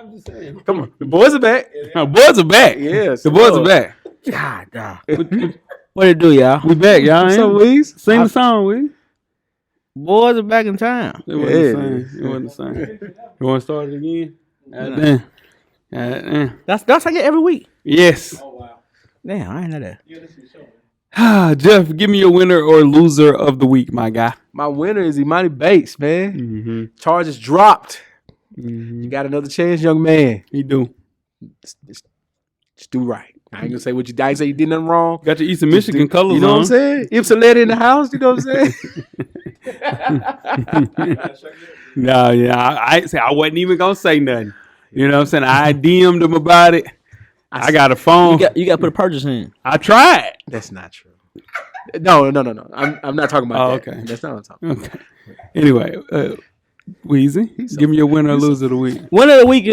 I'm just saying. Come on, the boys are back. The boys are back. Yes, the boys are back. God, what it do, y'all? We back, y'all. What's up, Weezy? Sing the song, Weezy. Boys are back in town. It wasn't the same. It wasn't the same. You want to start it again? That's how I get every week. Yes. Oh, wow. Damn, I ain't know that. Yeah, this is the show. Jeff, give me your winner or loser of the week, my guy. My winner is Imani Bates, man. Mm-hmm. Charges dropped. Mm-hmm. You got another chance, young man. You do. Just do right. I ain't gonna say what you did. I ain't say you did nothing wrong. Got your Eastern Michigan colors on. You know what I'm saying? Ypsilanti in the house. You know what I'm saying? No, I wasn't even gonna say nothing. You know what I'm saying? I DM'd him about it. I got a phone. You got to put a purchase in. I tried. That's not true. No. I'm not talking about that. Okay. That's not what I'm talking about. Okay. Anyway, Weezy, give me your winner or loser of the week. Winner of the week.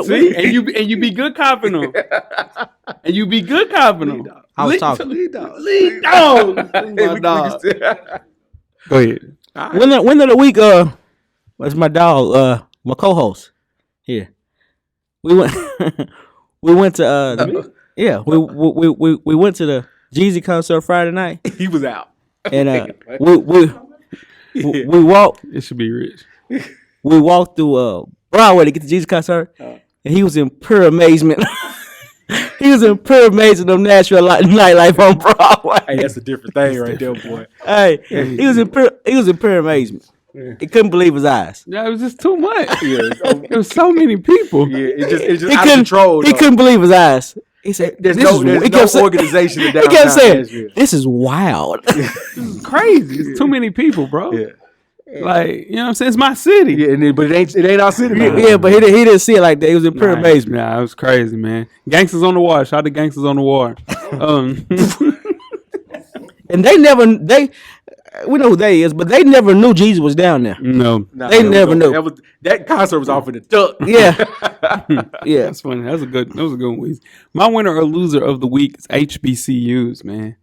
See, and you be good copping them. And you be good copping them. I was talking. Lead dog. My dog. Go ahead. Winner of the week. What's my dog? My co-host. Here. We went. We went to. Yeah. We went to the Jeezy concert Friday night. He was out. And we walked. It should be rich. We walked through Broadway to get to Jesus concert, and he was in pure amazement. He was in pure amazement of Nashville nightlife on Broadway. Hey, that's a different thing right there, boy. Hey, he was in pure amazement. Yeah. He couldn't believe his eyes. Yeah, it was just too much. Yeah, There was so many people. yeah, it's just He out of control. He couldn't believe his eyes. He said, There's "This no is." He organization in he downtown kept saying, Nashville. "This is wild." It's crazy. It's too many people, bro. Yeah. Like, you know what I'm saying? It's my city. Yeah, but it ain't our city. now. Yeah, but he didn't see it like that. He was in pure amazement. Nah, it was crazy, man. Gangsters on the War. Shout out to Gangsters on the War. And we know who they is, but they never knew Jesus was down there. No. Nah, They never knew. That concert was off in the duck. Yeah, yeah. That's funny. That was a good one, Weezy. My winner or loser of the week is HBCUs, man.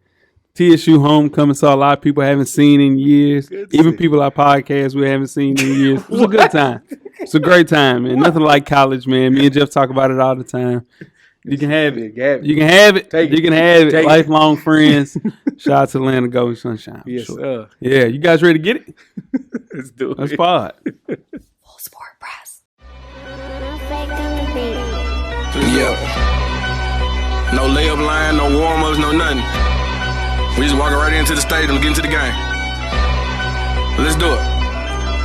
TSU homecoming, saw a lot of people I haven't seen in years. Even people I podcast we haven't seen in years. It was a good time. It's a great time, man. Nothing like college, man. Me and Jeff talk about it all the time. You can have it. You can have it. Take it. You can have it. Take it. Lifelong friends. Shout out to Atlanta Golden Sunshine. Yes, Sure. sir. Yeah, you guys ready to get it? Let's do it. Let's pod. Full sport press. Yeah. No layup line, no warm-ups, no nothing. We just walking right into the stadium and get into the game. Let's do it.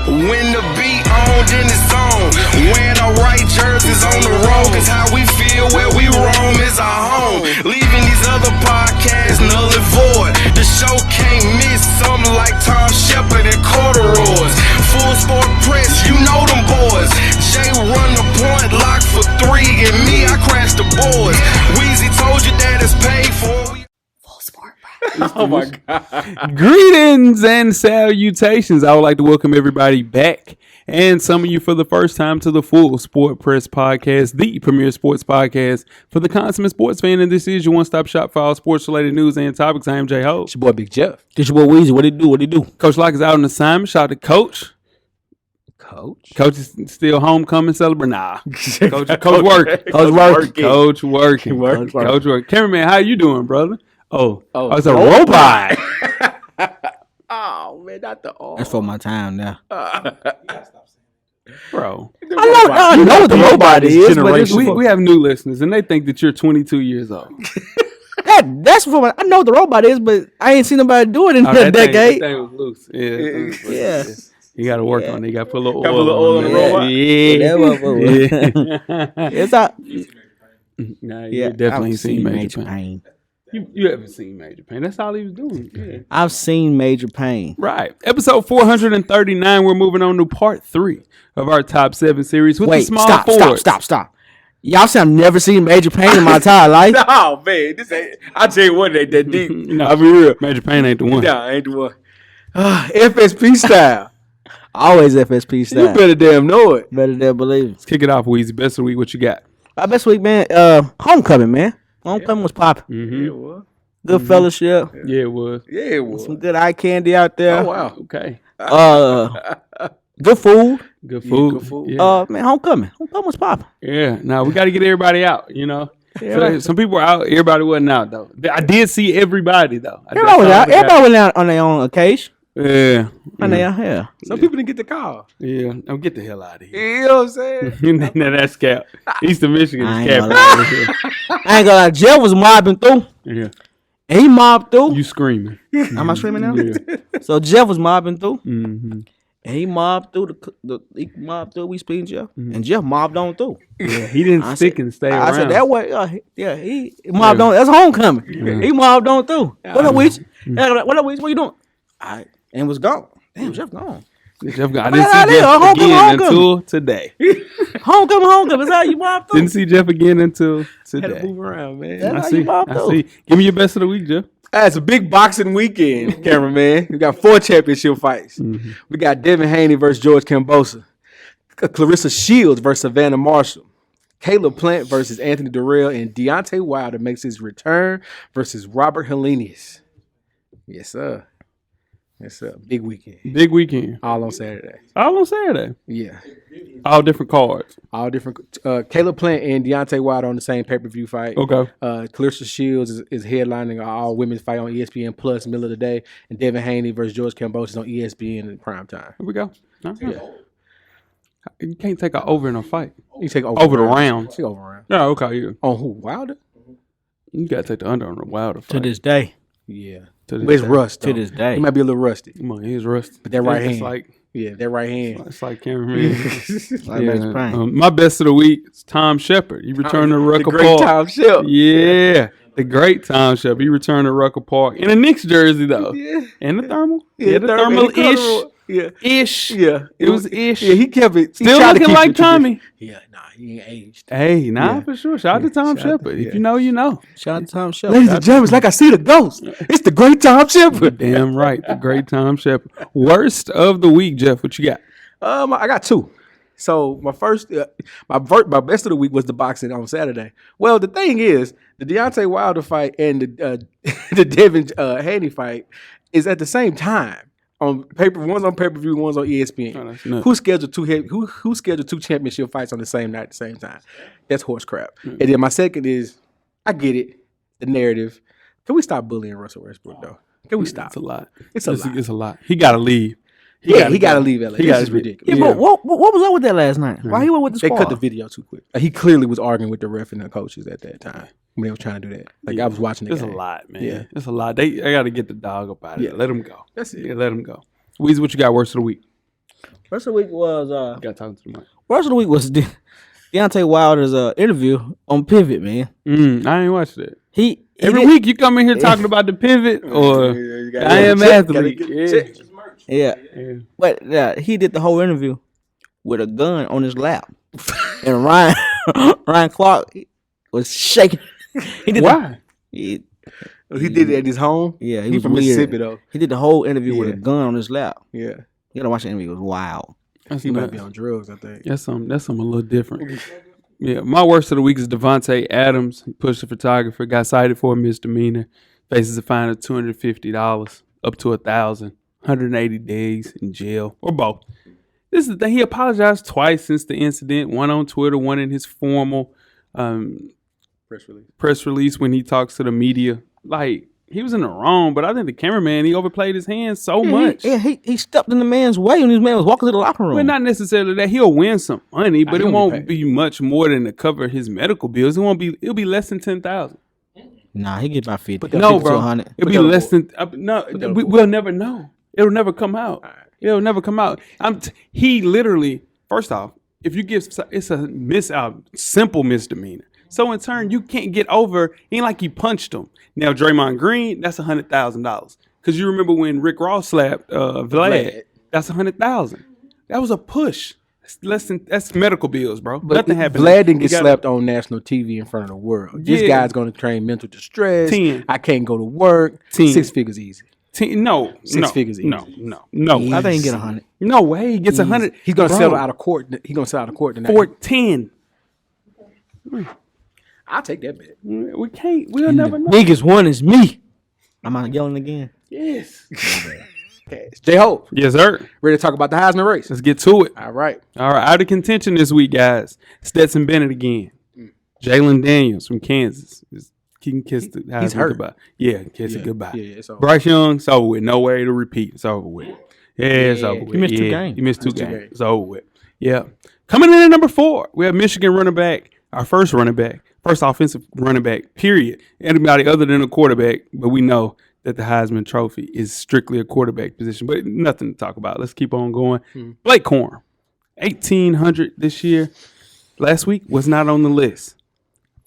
When the beat on, then it's on. Wearing our right jerseys on the road, cause how we feel where we roam is our home. Leaving these other podcasts null and void. The show can't miss something like Tom Shepard and corduroys. Full sport press, you know them boys. Jay run the point, lock for 3, and me, I crash the boards. Weezy told you that it's paid for. Oh my God. Greetings and salutations. I would like to welcome everybody back and some of you for the first time to the Full Sport Press Podcast, the premier sports podcast for the consummate sports fan. And this is your one-stop shop for all sports-related news and topics. I am Jay Ho. It's your boy Big Jeff. This your boy Weezy. What it do? Coach Locke is out on assignment. Shout out to Coach. Coach is still homecoming celebrating. Nah. Coach working. Coach working. Cameraman, how you doing, brother? Oh, it's a robot. Oh man, not the all. That's for my time now. Bro. I know what the robot is, but it's we have new listeners, and they think that you're 22 years old. that's for I know what the robot is, but I ain't seen nobody do it in a decade. That thing was loose. Yeah. You got to work on it. You got to put a little oil on the robot. Yeah. It's out. Nah, you definitely ain't seen Major Pain. You haven't seen Major Pain. That's all he was doing. Yeah. I've seen Major Pain. Right. Episode 439. We're moving on to part 3 of our top 7 series with the small forwards. Stop. Y'all say I've never seen Major Pain in my entire life. Oh man, this ain't. I tell you what, ain't that deep. No, I'll be real. Major Pain ain't the one. Nah, ain't the one. FSP style. Always FSP style. You better damn know it. Better damn believe it. Let's kick it off, Weezy. Best of the week. What you got? Best week, man. Homecoming, man. Homecoming was popping. Mm-hmm. Yeah, it was. Good fellowship. Yeah, it was. Yeah, it was. Some good eye candy out there. Oh wow. Okay. Good food. Good food. good food. Yeah. Man, homecoming. Homecoming's popping. Yeah. Now we got to get everybody out. You know. Yeah, So, right. some people were out. Everybody wasn't out though. I did see everybody though. Everybody was out. Everybody went out on their own occasion. Yeah. On their yeah. Some people didn't get the call. Yeah. Now get the hell out of here. You know what I'm saying? Now that's cap. Eastern Michigan I is ain't cap. I ain't gonna lie. Jeff was mobbing through. Yeah. And he mobbed through. You screaming. Am I screaming now? Yeah. So Jeff was mobbing through. Mm-hmm. And he mobbed through he mobbed through. We speaking Jeff, and Jeff mobbed on through. Yeah. He didn't I stick said- and stay around. I said that way. Yeah, he mobbed on. That's homecoming. He mobbed on through. What up, Weezy? What up, Weezy? What you doing? And was gone. Damn, Jeff gone. Jeff got, I Man, didn't I see did. Jeff Homecoming, again homecoming. until today. Homecoming. That's how you mobbed through. Didn't see Jeff again until Had to today. move around, man. That's I how see. you mobbed I through. see. Give me your best of the week, Jeff. It's a big boxing weekend, cameraman. We got 4 championship fights. We got Devin Haney versus George Kambosos. Clarissa Shields versus Savannah Marshall. Caleb Plant versus Anthony Durrell. And Deontay Wilder makes his return versus Robert Helenius. Yes, sir. Yes, sir. Big weekend. Big weekend. All on Saturday. All on Saturday. Yeah. All different cards. All different. Caleb Plant and Deontay Wilder on the same pay-per-view fight. Okay. Clarissa Shields is headlining an all-women's fight on ESPN Plus middle of the day. And Devin Haney versus George Kambosos on ESPN in prime time. Here we go. All right. You can't take an over in a fight. You take Over the round. Take over round. Yeah, okay. Yeah. On who? Wilder? You got to take the under on the Wilder fight. To this day. Yeah. To But it's day. rust. To though. this day. He might be a little rusty. Come on, he's rusty. But that right It's hand. like, Yeah, that right hand. it's like cameraman. Like Max Payne. My best of the week is Tom Shepard. He returned to The Rucker great Park. Tom Shell. Yeah, the great Tom Shepard. He returned to Rucker Park in a Knicks jersey though, Yeah. and the thermal. Yeah, the thermal thermal. Yeah. ish. Yeah. It was ish. Yeah, he kept it. He Still tried to looking keep like it tradition- Tommy. Yeah, nah, he ain't aged. Hey, nah, Yeah. for sure. Shout out to Tom shout out to- Shepard. yeah. If you know, you know. Shout out to Tom Shell. Ladies and gentlemen, it's like I see the ghost. It's the great Tom Shepard. Damn right, the great Tom Shepard. Worst of the week, Jeff. What you got? I got 2. So my first, my best of the week was the boxing on Saturday. Well, the thing is, the Deontay Wilder fight and the the Devin Haney fight is at the same time on paper. One's on pay-per-view, one's on ESPN. Oh, that's nuts. Who scheduled who scheduled 2 championship fights on the same night at the same time? That's horse crap. And then my second is, I get it, the narrative. Can we stop bullying Russell Westbrook though? Can we stop? It's a lot. It's a lot. It's a lot. He got to leave. He got to leave LA. He This gotta is be- ridiculous. Yeah, but what was up with that last night? Why he went with the They squad? cut the video too quick. He clearly was arguing with the ref and the coaches at that time when they were trying to do that. Like I was watching the It's a game. lot, man. Yeah. It's a lot. I got to get the dog up out of Yeah. there. Let him go. That's it. Yeah, let him go. Weezy, what you got worst of the week? Rest of the week was You got talking to the mic. rest of the week was Deontay Wilder's interview on Pivot, man. I ain't watched it. He Every did- week you come in here talking about the pivot or I am athlete. Yeah. But he did the whole interview with a gun on his lap. And Ryan Clark was shaking. He did Why? He did it at his home. Yeah, he was from weird. Mississippi though. He did the whole interview with a Yeah. gun on his lap. Yeah, You gotta watch the interview. It was wild. That's he might nuts. be on drugs. I think. That's something a little different. Yeah, my worst of the week is Devontae Adams. He pushed a photographer, got cited for a misdemeanor, faces a fine of $250 up to $1,000, 180 days in jail or both. This is the thing. He apologized twice since the incident. One on Twitter, one in his formal press release when he talks to the media. Like he was in the wrong, but I think the cameraman he overplayed his hands so much. Yeah, he stepped in the man's way when this man was walking to the locker room. Well, not necessarily that he'll win some money, but he'll it be won't paid. be much more than to cover his medical bills. It'll be less than 10,000. Nah, he get about 50. that No, 50 to bro, 100. it'll be that on less than. No, we'll never know. It'll never come out. All right. It'll never come out. He literally, first off, if you give, it's a simple misdemeanor. So in turn, you can't get over. Ain't like he punched him. Now Draymond Green, that's $100,000. Because you remember when Rick Ross slapped Vlad, that's $100,000. That was a push. That's medical bills, bro. But Nothing happened. Vlad didn't You get gotta- slapped on national TV in front of the world. This Yeah. guy's going to train mental distress. 10. I can't go to work. 10. 6 figures easy. No, Six figures easy. No. I think he get 100. No way. He gets 100. He's going to Bro, settle out of court. He's going to settle out of court tonight. for 10. I'll take that bet. We can't. We'll never know. Biggest one is me. I'm not yelling again. Yes. Podcast. J-Ho, Yes, sir. ready to talk about the Heisman race? Let's get to it. All right. All right, out of contention this week, guys. Stetson Bennett again. Jalen Daniels from Kansas. He can kiss the Heisman hurt. goodbye. Yeah, kiss it goodbye. Yeah, it's over. Bryce Young, it's over with. No way to repeat. It's over with. Yeah, it's over with. He missed 2 games. He missed two games. It's over with. Yeah. Coming in at number 4, we have Michigan running back, our first offensive running back, period. Anybody other than a quarterback, but we know that the Heisman Trophy is strictly a quarterback position, but nothing to talk about. Let's keep on going. Blake Corum, 1,800 this year. Last week was not on the list.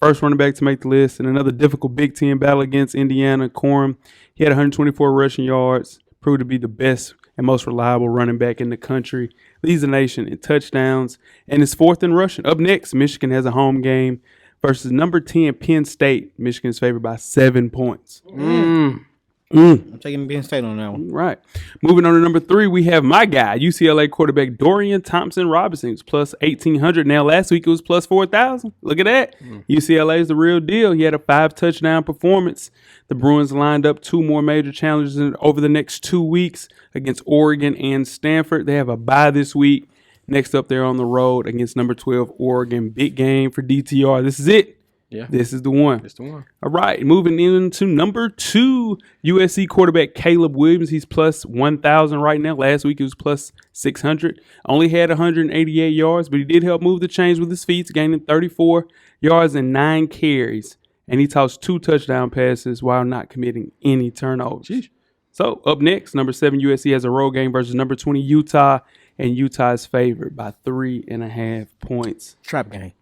First running back to make the list in another difficult Big Ten battle against Indiana. Corum, he had 124 rushing yards, proved to be the best and most reliable running back in the country. Leads the nation in touchdowns and is 4th in rushing. Up next, Michigan has a home game versus number 10 Penn State. Michigan is favored by 7 points. I'm taking Penn State on that one. Right. Moving on to number 3, we have my guy, UCLA quarterback Dorian Thompson-Robinson. It's plus 1,800 now. Last week it was plus 4,000. Look at that. UCLA is the real deal. He had a 5-touchdown performance. The Bruins lined up 2 more major challenges over the next 2 weeks against Oregon and Stanford. They have a bye this week. Next up, they're on the road against number 12 Oregon. Big game for DTR. This is it. Yeah. This is the one. That's the one. All right, moving into number 2, USC quarterback Caleb Williams. He's plus 1,000 right now. Last week he was plus 600. Only had 188 yards, but he did help move the chains with his feet, gaining 34 yards and 9 carries. And he tossed 2 touchdown passes while not committing any turnovers. Jeez. So up next, number 7 USC has a road game versus number 20 Utah, and Utah is favored by 3.5 points. Trap game.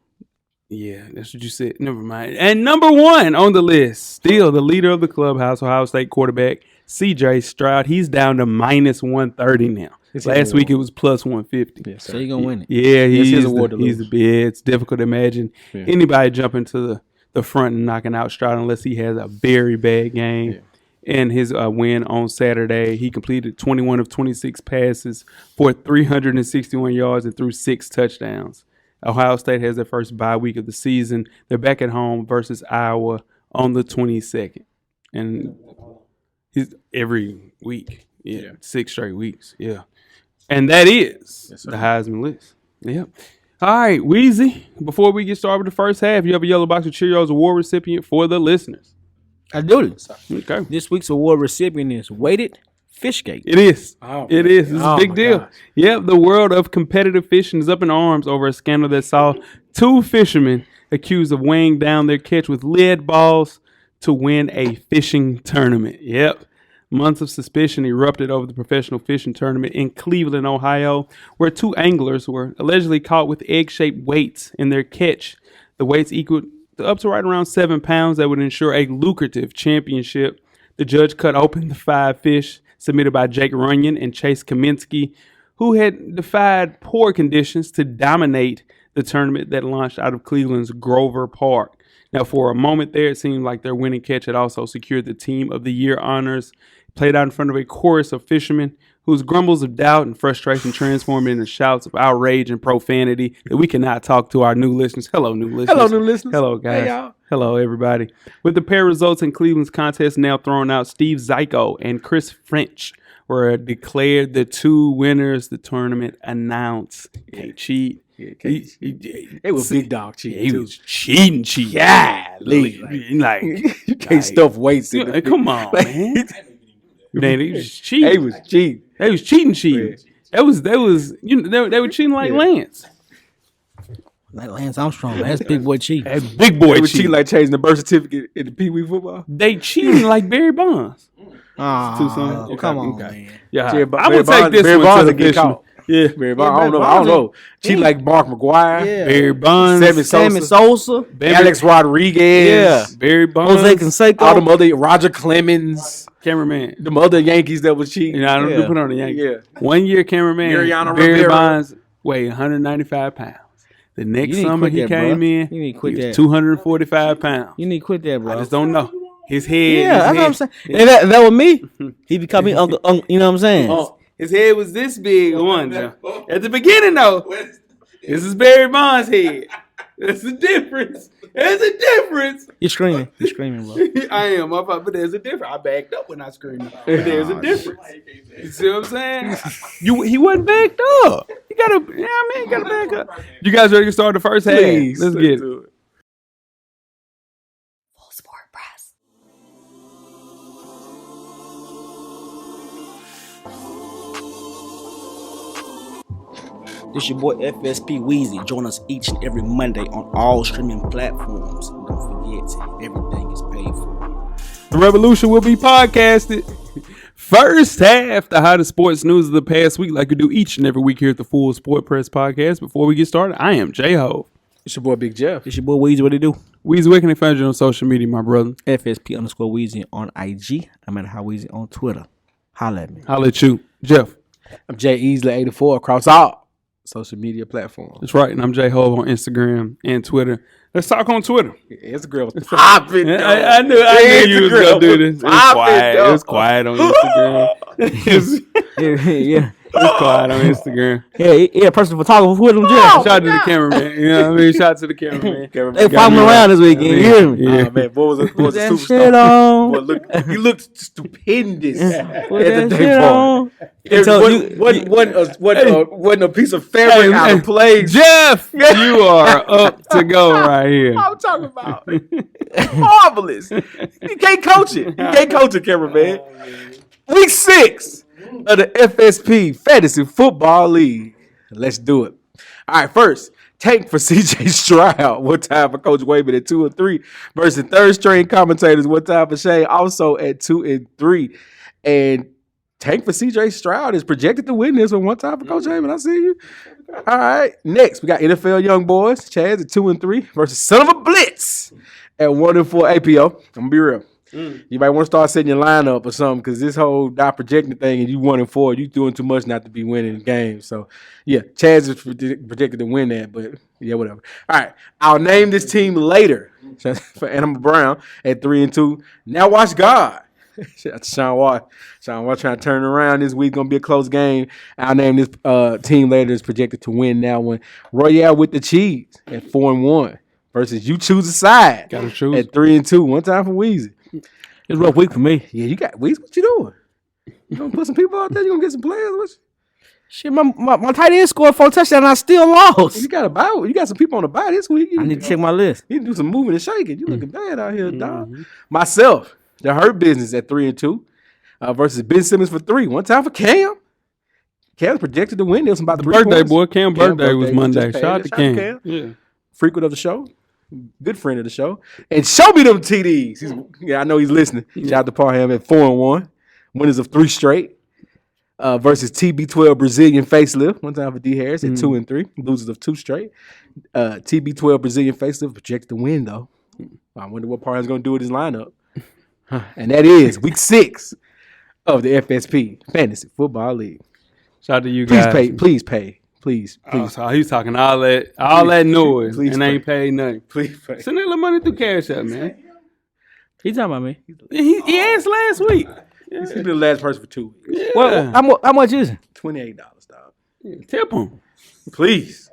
Yeah, that's what you said. Never mind. And number 1 on the list, still the leader of the clubhouse, Ohio State quarterback C.J. Stroud. He's down to minus 130 now. Last week it was plus 150. Yes, So you're going to win it. Yeah, he's award to lose. it's difficult to imagine anybody jumping to the front and knocking out Stroud unless he has a very bad game. Yeah. And his win on Saturday, he completed 21 of 26 passes for 361 yards and threw 6 touchdowns. Ohio State has their first bye week of the season. They're back at home versus Iowa on the 22nd. And he's every week. Yeah. 6 straight weeks. Yeah. And that is the Heisman list. Yep. All right, Weezy, before we get started with the first half, you have a Yellow Box of Cheerios award recipient for the listeners. I do this. Okay. This week's award recipient is Weighted Fishgate. It is. Oh, it is. It's a big deal. gosh. Yep, the world of competitive fishing is up in arms over a scandal that saw 2 fishermen accused of weighing down their catch with lead balls to win a fishing tournament. Yep. Months of suspicion erupted over the professional fishing tournament in Cleveland, Ohio, where 2 anglers were allegedly caught with egg-shaped weights in their catch. The weights equaled up to right around 7 pounds that would ensure a lucrative championship. The judge cut open the 5 fish submitted by Jake Runyon and Chase Kaminsky, who had defied poor conditions to dominate the tournament that launched out of Cleveland's Grover Park. Now, for a moment there, it seemed like their winning catch had also secured the Team of the Year honors. Played out in front of a chorus of fishermen whose grumbles of doubt and frustration transformed into shouts of outrage and profanity that we cannot talk to our new listeners. Hello, new listeners. Hello, new listeners. Hello, guys. Hey, y'all. Hello, everybody. With the pair results in Cleveland's contest now thrown out, Steve Zyko and Chris French were declared the 2 winners. The tournament announced. Can't cheat. It was big dog cheating. He too. was cheating. Yeah, Like, you can't stuff weights in the come on, man. Man, he was cheating. They was cheating. They was cheating. That was they were cheating like Lance. Like Lance Armstrong, man. That's big boy cheat. That's big boy They was cheating. cheating like changing the birth certificate in the Pee Wee football. They cheating like Barry Bonds. Oh, come on, Okay. man. Yeah, Barry I would take this Barry one Bonds to the will get fisherman. caught. Yeah, Barry Bonds, I don't know. Cheating like Mark McGuire, Yeah. Barry Bonds, Sammy Sosa. Alex Rodriguez, Yeah. Barry Bonds, Jose Canseco. all them other Roger Clemens, cameraman. them other Yankees that was cheating. You know, I don't Yeah. put on the Yankees. Yeah. 1 year cameraman. Mariano Barry Rivera. Bonds weighed 195 pounds. The next You need to summer quit he that, came bro. in, You need to quit he was that. 245 pounds. You need to quit that, bro. I just don't know. His head. Yeah, that's what I'm his saying. head, And that was me. He be coming, you know what I'm saying? his head was this big one. At the beginning, though, this is Barry Bonds' head. There's a difference. There's a difference. You're screaming. You're screaming, bro. I am, but there's a difference. I backed up when I screamed. But there's a difference. You see what I'm saying? He wasn't backed up. You gotta, you gotta back up. You guys ready to start the first half? Let's get it. Full Sport Press. This your boy FSP Weezy. Join us each and every Monday on all streaming platforms. And don't forget, everything is paid for. The revolution will be podcasted. First half, the hottest sports news of the past week, like we do each and every week here at the Full Sport Press podcast. Before we get started, I am J-Ho. It's your boy Big Jeff. This your boy Weezy. What it do? Weezy, where can they find you on social media, my brother? FSP_Weezy on IG. I'm at How Weezy on Twitter. Holla at me. Holla at you. Jeff. I'm Jay Easley 84 across all social media platforms. That's right, and I'm J-Ho on Instagram and Twitter. Let's talk on Twitter. Instagram was popping. I knew you was going to do this. It was quiet on Instagram. Yeah. It's quiet on Instagram. Yeah, personal photographer with him, Jeff. Shout out to the cameraman. You know what I mean? Shout out to the cameraman. They follow me around this weekend. You hear me? Yeah. Man, boy was a That superstar. shit on. Boy, he looked stupendous at Put the that day shit party. on. It wasn't a piece of fabric out of place. Jeff, you are up to go right here. I'm talking about marvelous. You can't coach it. You can't coach it, cameraman. Week 6 of the FSP Fantasy Football League. Let's do it. All right, first, tank for CJ Stroud. What time for Coach Wayman at 2 and 3 versus third string commentators. What time for Shane also at 2 and 3. And tank for CJ Stroud is projected to win this one. One time for Coach Wayman. I see you. All right, next we got NFL Young Boys. Chaz at 2 and 3 versus Son of a Blitz at 1 and 4 APO. I'm gonna be real. You might want to start setting your lineup or something because this whole not projecting thing and you 1 and 4, you doing too much not to be winning the game. So yeah, Chaz is projected to win that, but yeah, whatever. All right, I'll name this team later for Animal Brown at 3 and 2. Now watch God. Shout out to Sean Watt. Sean Watt trying to turn around this week. Gonna be a close game. I'll name this team later is projected to win that one. Royale with the Cheese at 4 and 1 versus You Choose a Side. Gotta choose. At 3 and 2. One time for Weezy. It's a rough week for me. Yeah, you got Weezy. What you doing? You gonna put some people out there? You gonna get some players? What Shit, my tight end scored 4 touchdowns and I still lost. you got a buy? You got some people on the buy this week. I need to check my list. You need to do some moving and shaking. You looking bad out here, dog. Myself, the Hurt Business at 3 and 2 versus Ben Simmons for 3. One time for Cam. Cam's projected to win this about 3 Birthday, points. boy. Cam's birthday was Monday. just Shout out to passed. Cam. Yeah. Frequent of the show. Good friend of the show. And show me them TDs. I know he's listening. Shout out to Parham at 4 and 1. Winners of 3 straight. Versus TB12 Brazilian Facelift. One time for D Harris at 2 and 3. Losers of 2 straight. TB12 Brazilian Facelift projected to win though. I wonder what Parham's gonna do with his lineup. And that is week 6 of the FSP Fantasy Football League. Shout out to you Please guys. pay. Please pay. Please. Oh, so he's talking all that noise please and ain't paid nothing. Please pay. Send that little money through Cash App, man. He talking about me. He asked last week. He's been the last person for 2 weeks. Yeah. Well, how much is it? $28, dog. Tip him. Please.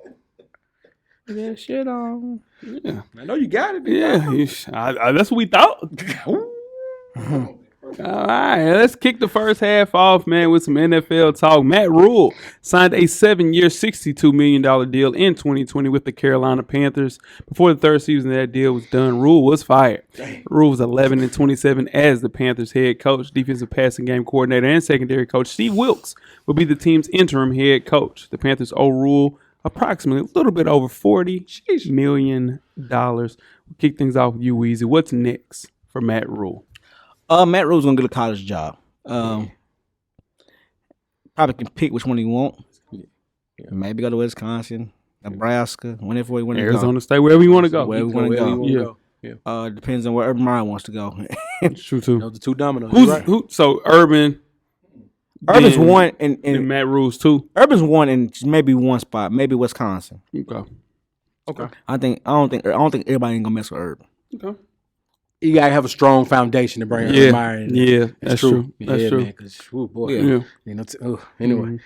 Yeah, shit on. Yeah. I know you got it. Yeah. That's what we thought. All right, let's kick the first half off, man, with some NFL talk. Matt Rhule signed a 7-year, $62 million deal in 2020 with the Carolina Panthers. Before the third season that deal was done, Rhule was fired. Rhule was 11 and 27 as the Panthers head coach. Defensive passing game coordinator and secondary coach Steve Wilkes will be the team's interim head coach. The Panthers owe Rhule approximately a little bit over $40 million. We'll kick things off with you, Weezy. What's next for Matt Rhule? Matt Rhule's gonna get a college job. Probably can pick which one he want. Maybe go to Wisconsin, Nebraska, whenever he want to go. Arizona State, wherever you want to go. Wherever we want to go. Yeah. Depends on where Urban Meyer wants to go. It's true too. Those are 2 dominoes. So Urban, Urban's then- one and and Matt Rule's 2. Urban's one in maybe one spot, maybe Wisconsin. Okay. I don't think everybody ain't gonna mess with Urban. Okay. You gotta have a strong foundation to bring Yeah. Urban in. Yeah. That's true. That's true. Man, 'cause, boy. Yeah. You know, anyway,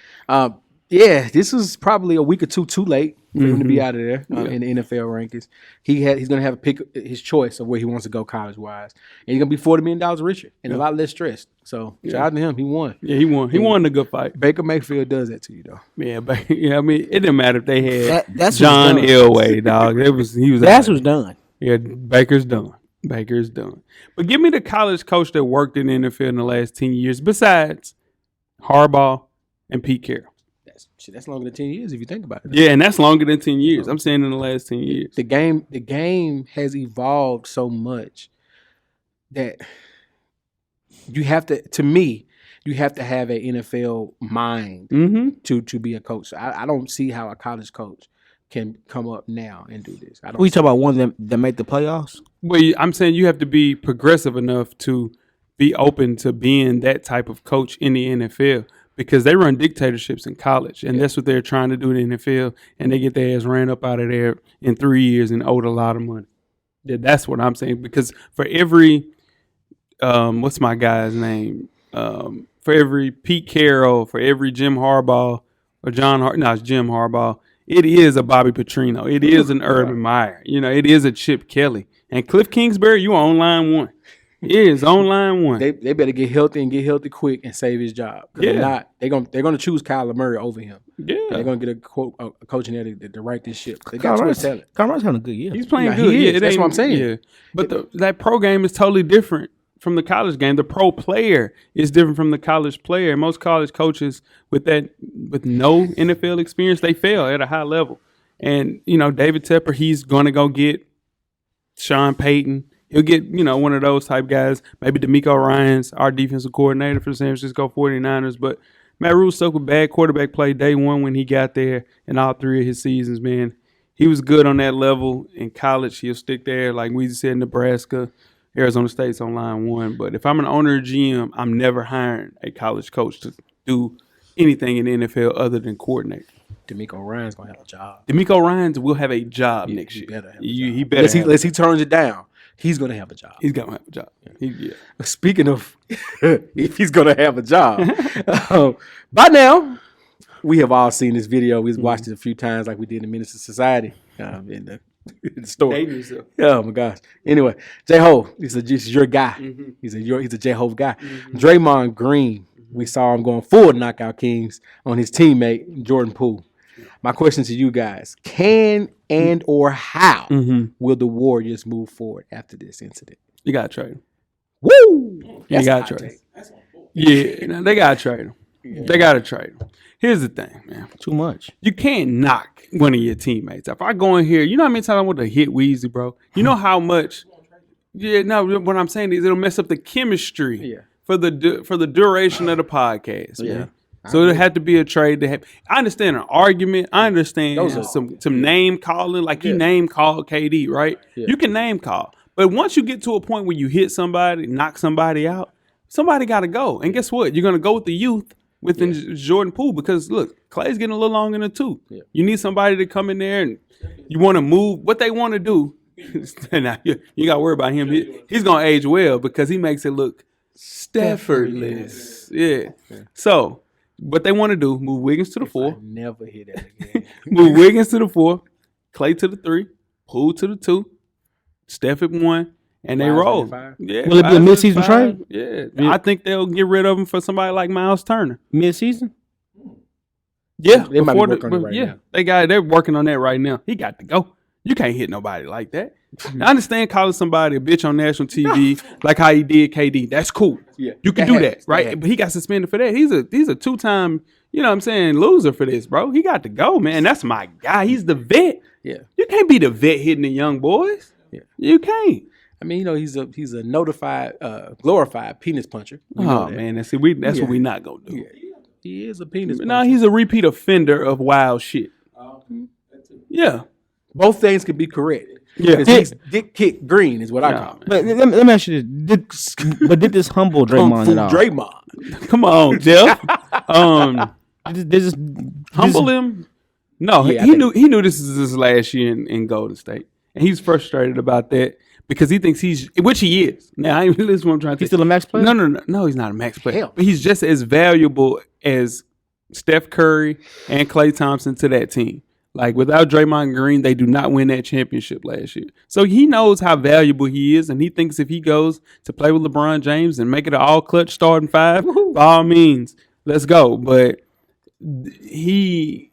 Yeah, this was probably a week or two too late for him to be out of there in the NFL rankings. He's going to have to pick his choice of where he wants to go college wise, and he's going to be $40 million richer and a lot less stressed. So shout out to him. He won. Yeah, he won. He won the good fight. Baker Mayfield does that to you though. Yeah, but I mean, it didn't matter if they had That's John what's done. Elway, dog. He was. That's what's done. Yeah, Baker's done. Baker's done. But give me the college coach that worked in the NFL in the last 10 years, besides Harbaugh and Pete Carroll. That's longer than 10 years if you think about it. Yeah, and that's longer than 10 years. I'm saying in the last 10 years. The game has evolved so much that you have to have an NFL mind to be a coach. I don't see how a college coach can come up now and do this. We talk about one that made the playoffs. Well, I'm saying you have to be progressive enough to be open to being that type of coach in the NFL because they run dictatorships in college, and that's what they're trying to do in the NFL, and they get their ass ran up out of there in 3 years and owed a lot of money. Yeah, that's what I'm saying because for every what's my guy's name? For every Pete Carroll, for every Jim Harbaugh or it's Jim Harbaugh. It is a Bobby Petrino. It is an Urban Meyer. You know, it is a Chip Kelly. And Cliff Kingsbury, you are on line one. He is on line one. They better get healthy quick and save his job. Yeah. They're gonna choose Kyler Murray over him. Yeah. They're gonna get a coach in there to right this ship. They got too much talent. Kyler's having a good year. He's playing good. Yeah, that's what I'm saying. Yeah. But that pro game is totally different from the college game. The pro player is different from the college player. Most college coaches with no NFL experience, they fail at a high level. And, David Tepper, he's going to go get Sean Payton. He'll get, one of those type guys. Maybe DeMeco Ryans, our defensive coordinator for the San Francisco 49ers. But Matt Rhule stuck with bad quarterback play day one when he got there in all three of his seasons, man. He was good on that level in college. He'll stick there, like Weezy said, Nebraska. Arizona State's on line one. But if I'm an owner or GM, I'm never hiring a college coach to do anything in the NFL other than coordinate. DeMeco Ryans going to have a job. DeMeco Ryans will have a job next year. He better unless he turns it down, he's going to have a job. He's going to have a job. Speaking of if he's going to have a job, by now, we have all seen this video. We've watched it a few times like we did in Minister Society in the store. Oh my gosh. Anyway, J-Ho, this is your guy. Mm-hmm. He's a J-Ho guy. Mm-hmm. Draymond Green, we saw him going full knockout kings on his teammate Jordan Poole. My question to you guys: can and or how will the Warriors move forward after this incident? You gotta trade him. Woo! You gotta trade him. Yeah, they gotta trade him. Yeah. They gotta trade him. Here's the thing, man. Too much. You can't knock one of your teammates. If I go in here, you know how many times I want to hit Weezy, bro? You know how much? Yeah, no. What I'm saying is it'll mess up the chemistry for the duration of the podcast, man. So it'll have to be a trade. I understand an argument. I understand some name calling, like you name called KD, right? Yeah. You can name call, but once you get to a point where you hit somebody, knock somebody out, somebody got to go. And guess what? You're gonna go with the youth. Within Jordan Poole, because look, Clay's getting a little long in the tooth. Yeah. You need somebody to come in there and you want to move what they want to do. Now, you got to worry about him. He's going to age well because he makes it look Staffordless. Yeah. So, what they want to do, move Wiggins to the 4. I never hear that again. Move Wiggins to the 4, Clay to the 3, Poole to the 2, Steph at 1. And they roll. Yeah, will it be a mid-season trade? Yeah. I think they'll get rid of him for somebody like Miles Turner. Mid-season? Yeah. They might be working on it right now. They're working on that right now. He got to go. You can't hit nobody like that. I understand calling somebody a bitch on national TV like how he did KD. That's cool. Yeah. You can do that, right? But he got suspended for that. He's a two-time, loser for this, bro. He got to go, man. That's my guy. He's the vet. Yeah. You can't be the vet hitting the young boys. Yeah. You can't. I mean, he's a notified, glorified penis puncher. Man, that's what we not gonna do. Yeah. He is a penis puncher. No, he's a repeat offender of wild shit. Yeah. Both things can be corrected. Yeah. He's Dick Kick Green is what I call him. But let me ask you this. Did this humble Draymond at all? Draymond. Come on, Jeff. Humble him? No, he knew this is his last year in Golden State. And he's frustrated about that. Because he thinks which he is. Now, this is what I'm trying to say. He's still a max player? No, he's not a max player. Hell. But he's just as valuable as Steph Curry and Klay Thompson to that team. Like, without Draymond Green, they do not win that championship last year. So he knows how valuable he is, and he thinks if he goes to play with LeBron James and make it an all-clutch starting five, by all means, let's go. But he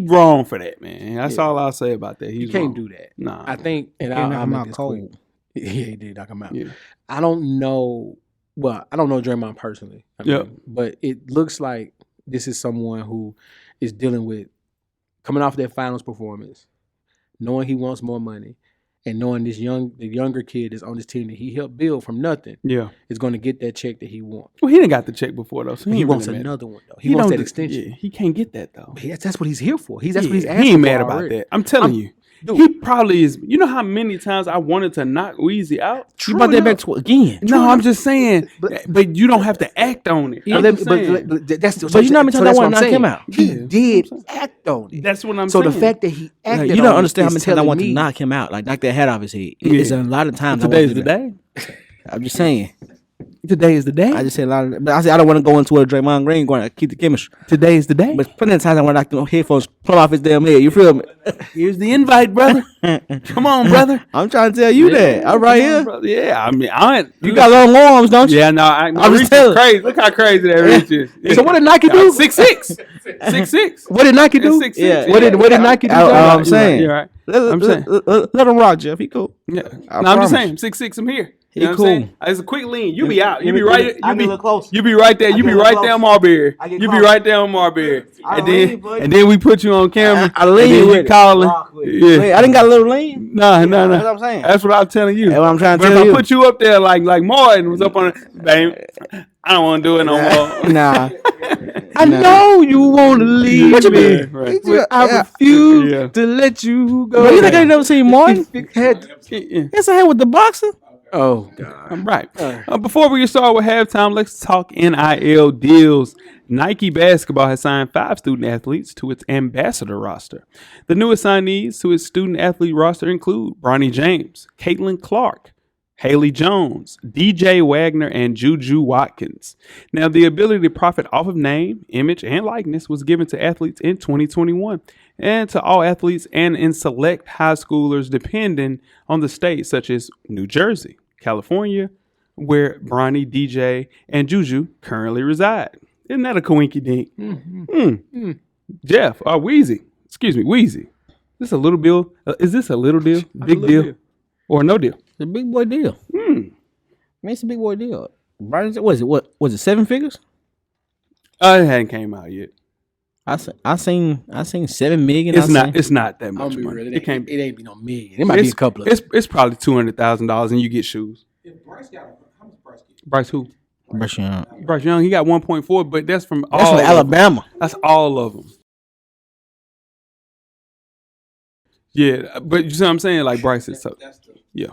wrong for that, man. That's all I'll say about that. He can't do that. Nah. I think, and I'll make this quick. Yeah, he did knock him out. Yeah. I don't know. Well, I don't know Draymond personally. But it looks like this is someone who is dealing with coming off that finals performance, knowing he wants more money, and knowing the younger kid is on his team that he helped build from nothing. Yeah, is going to get that check that he wants. Well, he didn't got the check before though. So he wants another one though. He wants that extension. Yeah, he can't get that though. That's what he's here for. That's what he's asking. He ain't mad for about already. that. I'm telling you. Dude. He probably is. You know how many times I wanted to knock Weezy out? You brought that back to again. No, I'm just saying. But you don't have to act on it. Yeah, but that's so you know how many times I want to knock him out. He did act on it. That's what I'm saying. So the fact that he acted, you don't understand how many times I want to knock him out, like knock that head off his head. It's a lot of times. Today's the day. I'm just saying. Today is the day. I just said a lot of, but I said I don't want to go into a Draymond Green going to keep the chemistry. Today is the day. But plenty of times I want to knock the headphones plumb off his damn head. You feel me? Here's the invite, brother. Come on, brother. I'm trying to tell you that. I'm right here. Brother. Yeah, I mean, I ain't. You got long arms, don't you? Yeah, no, I'm just crazy. Look how crazy that reach is. Yeah. So what did Nike do? 6'6". 6'6". What did Nike do? 6'6". Yeah. What did Nike do? I'm saying. You're right. Let him rock, Jeff. He cool. Yeah. No, I'm just saying. 6'6". I'm here. You know cool. It's a quick lean. You be out. You be right. You be right there. You be right there on Marbury. You be right there on Marbury. And then we put you on camera. I lean with calling. Yeah. Wait, I didn't got a little lean. No. That's what I'm saying. That's what I'm telling you. That's what I'm trying to tell you. But if I put you up there like Martin was up on it, babe, I don't want to do it no more. Nah. I know you want to leave what you me. mean? Right. I refuse to let you go. You think I never seen Martin? Yes, I had with the boxer. Oh, God. I'm right. Before we get started with halftime, let's talk NIL deals. Nike Basketball has signed 5 student athletes to its ambassador roster. The new assignees to its student athlete roster include Bronny James, Caitlin Clark, Haley Jones, DJ Wagner, and Juju Watkins. Now, the ability to profit off of name, image, and likeness was given to athletes in 2021 and to all athletes and in select high schoolers depending on the state, such as New Jersey, California, where Bronny, DJ, and Juju currently reside. Isn't that a coinky dink? Jeff, Weezy. Excuse me, Weezy. Is this a little deal? Is this a little deal? Big deal? Or no deal? It's a big boy deal. It's a big boy deal. Bronny, what was it 7 figures? It hadn't came out yet. I seen 7 million. It's not that much money. Really, it ain't be no million. It might be a couple of. It's probably $200,000 and you get shoes. If Bryce got how much Bryce get? Bryce who? Bryce Young. Bryce Young. He got 1.4, but that's from Alabama. That's all of them. Yeah, but you see what I'm saying? Like Bryce is so. Yeah.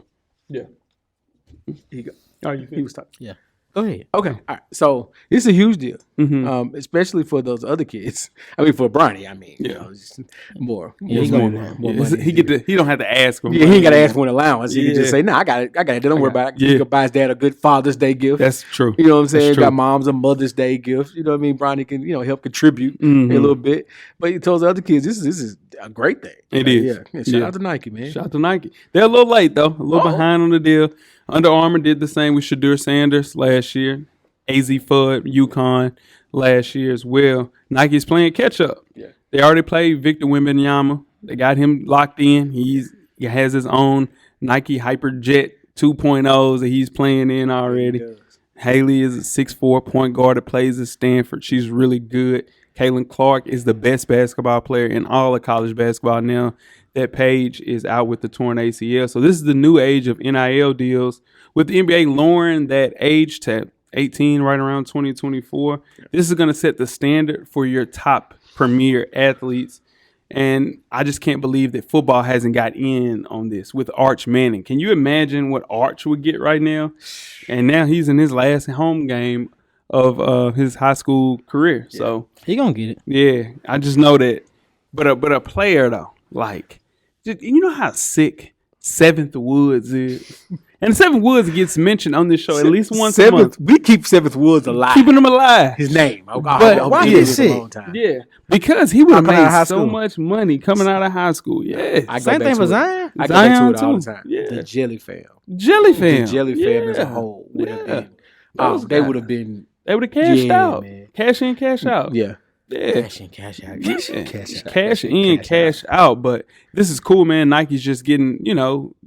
He was talking. Yeah. Go ahead. Okay. All right. So this is a huge deal, especially for those other kids. I mean, for Bronny. I mean, more money. He don't have to ask for money. Yeah, he ain't got to ask for an allowance. He can just say, "Nah, I got it. Don't worry about it." He can buy his dad a good Father's Day gift. That's true. You know what I'm saying? Got mom's a Mother's Day gift. You know what I mean? Bronny can help contribute a little bit. But he tells the other kids, this is a great thing. It is. Yeah. Shout out to Nike, man. Shout out to Nike. They're a little late though. A little behind on the deal. Under Armour did the same with Shadur Sanders last year. AZ Fudd, UConn last year as well. Nike's playing catch up. Yeah. They already played Victor Wembanyama. They got him locked in. He has his own Nike Hyperjet 2.0s that he's playing in already. Haley is a 6'4" point guard that plays at Stanford. She's really good. Caitlin Clark is the best basketball player in all of college basketball now. That Page is out with the torn ACL. So this is the new age of NIL deals. With the NBA lowering that age to 18 right around 2024, this is going to set the standard for your top premier athletes. And I just can't believe that football hasn't got in on this with Arch Manning. Can you imagine what Arch would get right now? And now he's in his last home game of his high school career. Yeah. So he gonna get it. Yeah, I just know that. But a player though, like, you know how sick Seventh Woods is, And Seventh Woods gets mentioned on this show at least once a month. We keep Seventh Woods alive. Keeping him alive. His name. But why this shit? Yeah, because he would have Coming out of high made so school. much money coming out of high school. Yeah. Same thing for Zion. I go back to Zion it all the too. time. Yeah. The Jelly fam. Jelly fam. The Jelly fam as a whole would have been. Those They guys. would have been. They would have cashed Yeah, out. man. Cash in, cash out. Yeah. Yeah. Cash in, cash out. Cash in, cash out. But this is cool, man. Nike's just getting,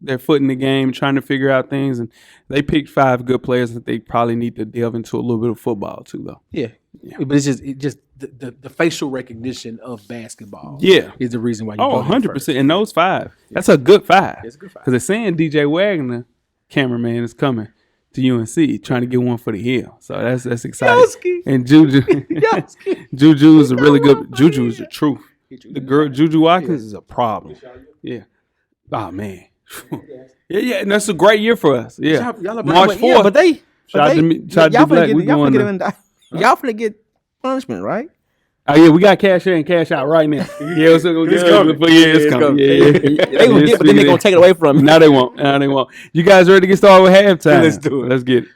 their foot in the game, trying to figure out things. And they picked 5 good players that they probably need to delve into a little bit of football, too, though. Yeah. But it's just the facial recognition of basketball. Yeah. Is the reason why you Oh, voted 100%. And those 5. That's a good 5. It's a good 5. Because they're saying DJ Wagner, cameraman, is coming to UNC, trying to get one for the Hill. So that's exciting. Yoski. And Juju. Juju is a really good. Juju is the truth. The girl, Juju Watkins, is a problem. Yeah. Oh, man. Yeah, and that's a great year for us. Yeah. Y'all are- March 4th. Yeah, but they. Shout out to me- shout out to y'all Black. finna We get, y'all going finna to- get, y'all finna get punishment, right? Oh, yeah, we got cash in and cash out right now. Yeah, it's coming. It's coming. It's coming. Yeah. They gonna get, but then they gonna take it away from you. No, they won't. No, they won't. You guys ready to get started with halftime? Let's do it. Let's get it.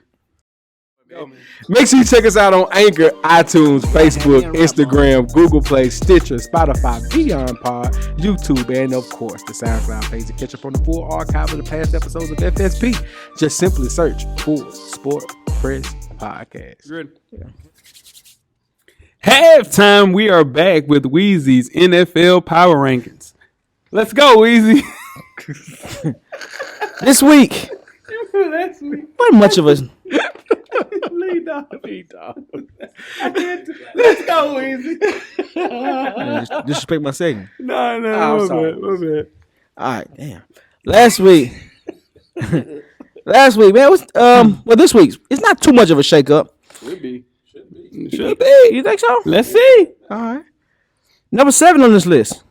Make sure you check us out on Anchor, iTunes, Facebook, Instagram, Google Play, Stitcher, Spotify, Beyond Pod, YouTube, and of course the SoundCloud page to catch up on the full archive of the past episodes of FSP. Just simply search Full Sport Press Podcast. Good. Halftime, we are back with Weezy's NFL Power Rankings. Let's go, Weezy. This week, not much of us. Lead off. Let's go, Weezy. Disrespect my segment. No, I'm my sorry. bad, my bad. All right, damn. Last week, man, was well, this week's it's not too much of a shakeup. Should be. You think so? Let's see. All right. Number 7 on this list,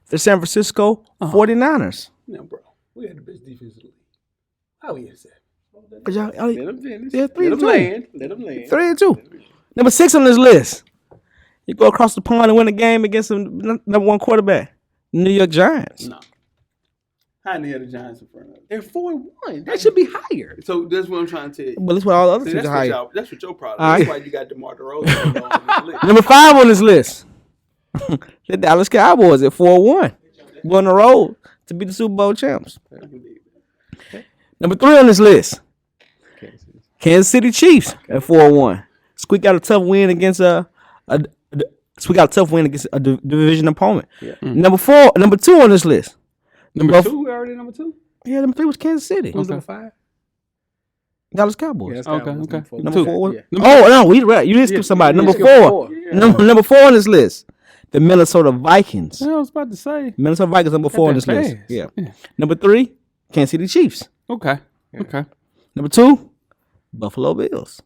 the San Francisco 49ers. No, bro. We had the best defense in the league. How we had that? But y'all, Let them finish. yeah, 3 Let and them 2. land. Let them land. 3 and 2. Number 6 on this list, you go across the pond and win a game against the number 1 quarterback, New York Giants. No. How in the hell the Giants in front of us? They're 4-1. That should be higher. So that's what I'm trying to tell you. But that's what all the other See, teams that's, are higher. that's what your problem. All That's right. why you got DeMar DeRozan on this list. Number 5 on this list, the Dallas Cowboys at 4-1, on the road to be the Super Bowl champs. Number 3 on this list, Kansas City Chiefs at 4-1. Squeak out a tough win against a division opponent. Yeah. Number 2 on this list. Number 2, we already number 2? Yeah, number 3 was Kansas City. Who's number 5? Dallas Cowboys. that's Okay, Cowboys. okay. Number Two. 4 was, Yeah. oh no, we right. You didn't skip somebody. Number skip 4. Yeah. Number 4 on this list, the Minnesota Vikings. I was about to say. Minnesota Vikings number 4 on this that list. fast. Yeah. Number 3, Kansas City Chiefs. Okay. Okay. Number 2, Buffalo Bills.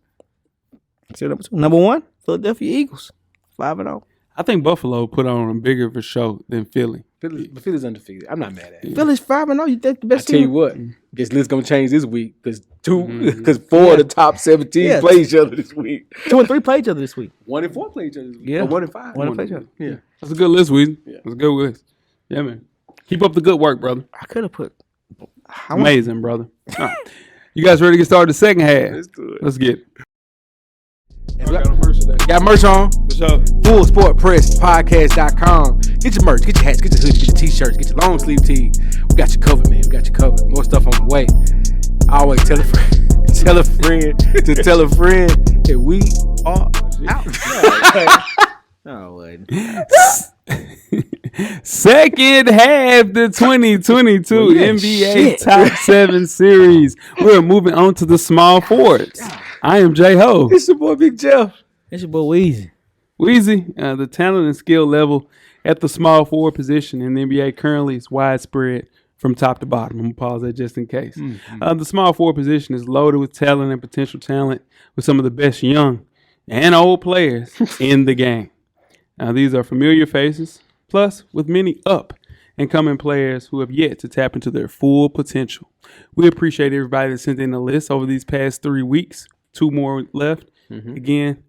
See number 2. Number 1, Philadelphia Eagles. 5-0. I think Buffalo put on a bigger of a show than Philly. Philly's undefeated. I'm not mad at it. Philly's 5-0. You think the I best tell you team? what, this list gonna change this week because 4 of the top 17 Yeah. play each other this week. 2 and 3 play each other this week. 1 and 4 play each other this week. Yeah. Or 1 and 5. 1 and play each other. Yeah. That's a good list, Weezy. Yeah. That's a good list. Yeah, man. Keep up the good work, brother. I could have put. Amazing, brother. All right. You guys ready to get started the second half? Let's do it. Let's get it. Got merch on? For sure. FullSportPressPodcast.com. Get your merch, get your hats, get your hoodies, get your t-shirts, get your long sleeve tees. We got you covered, man. We got you covered. More stuff on the way. Always tell a friend, tell a friend to tell a friend that we are out. Oh, wait. Second half, the 2022 NBA Top 7 Series. We're moving on to the small forwards. I am J-Ho. It's your boy Big Jeff. It's your boy Weezy. Weezy, the talent and skill level at the small forward position in the NBA currently is widespread from top to bottom. I'm going to pause that just in case. The small forward position is loaded with talent and potential talent with some of the best young and old players in the game. Now, these are familiar faces, plus with many up and coming players who have yet to tap into their full potential. We appreciate everybody that sent in a list over these past 3 weeks. 2 more left. Again,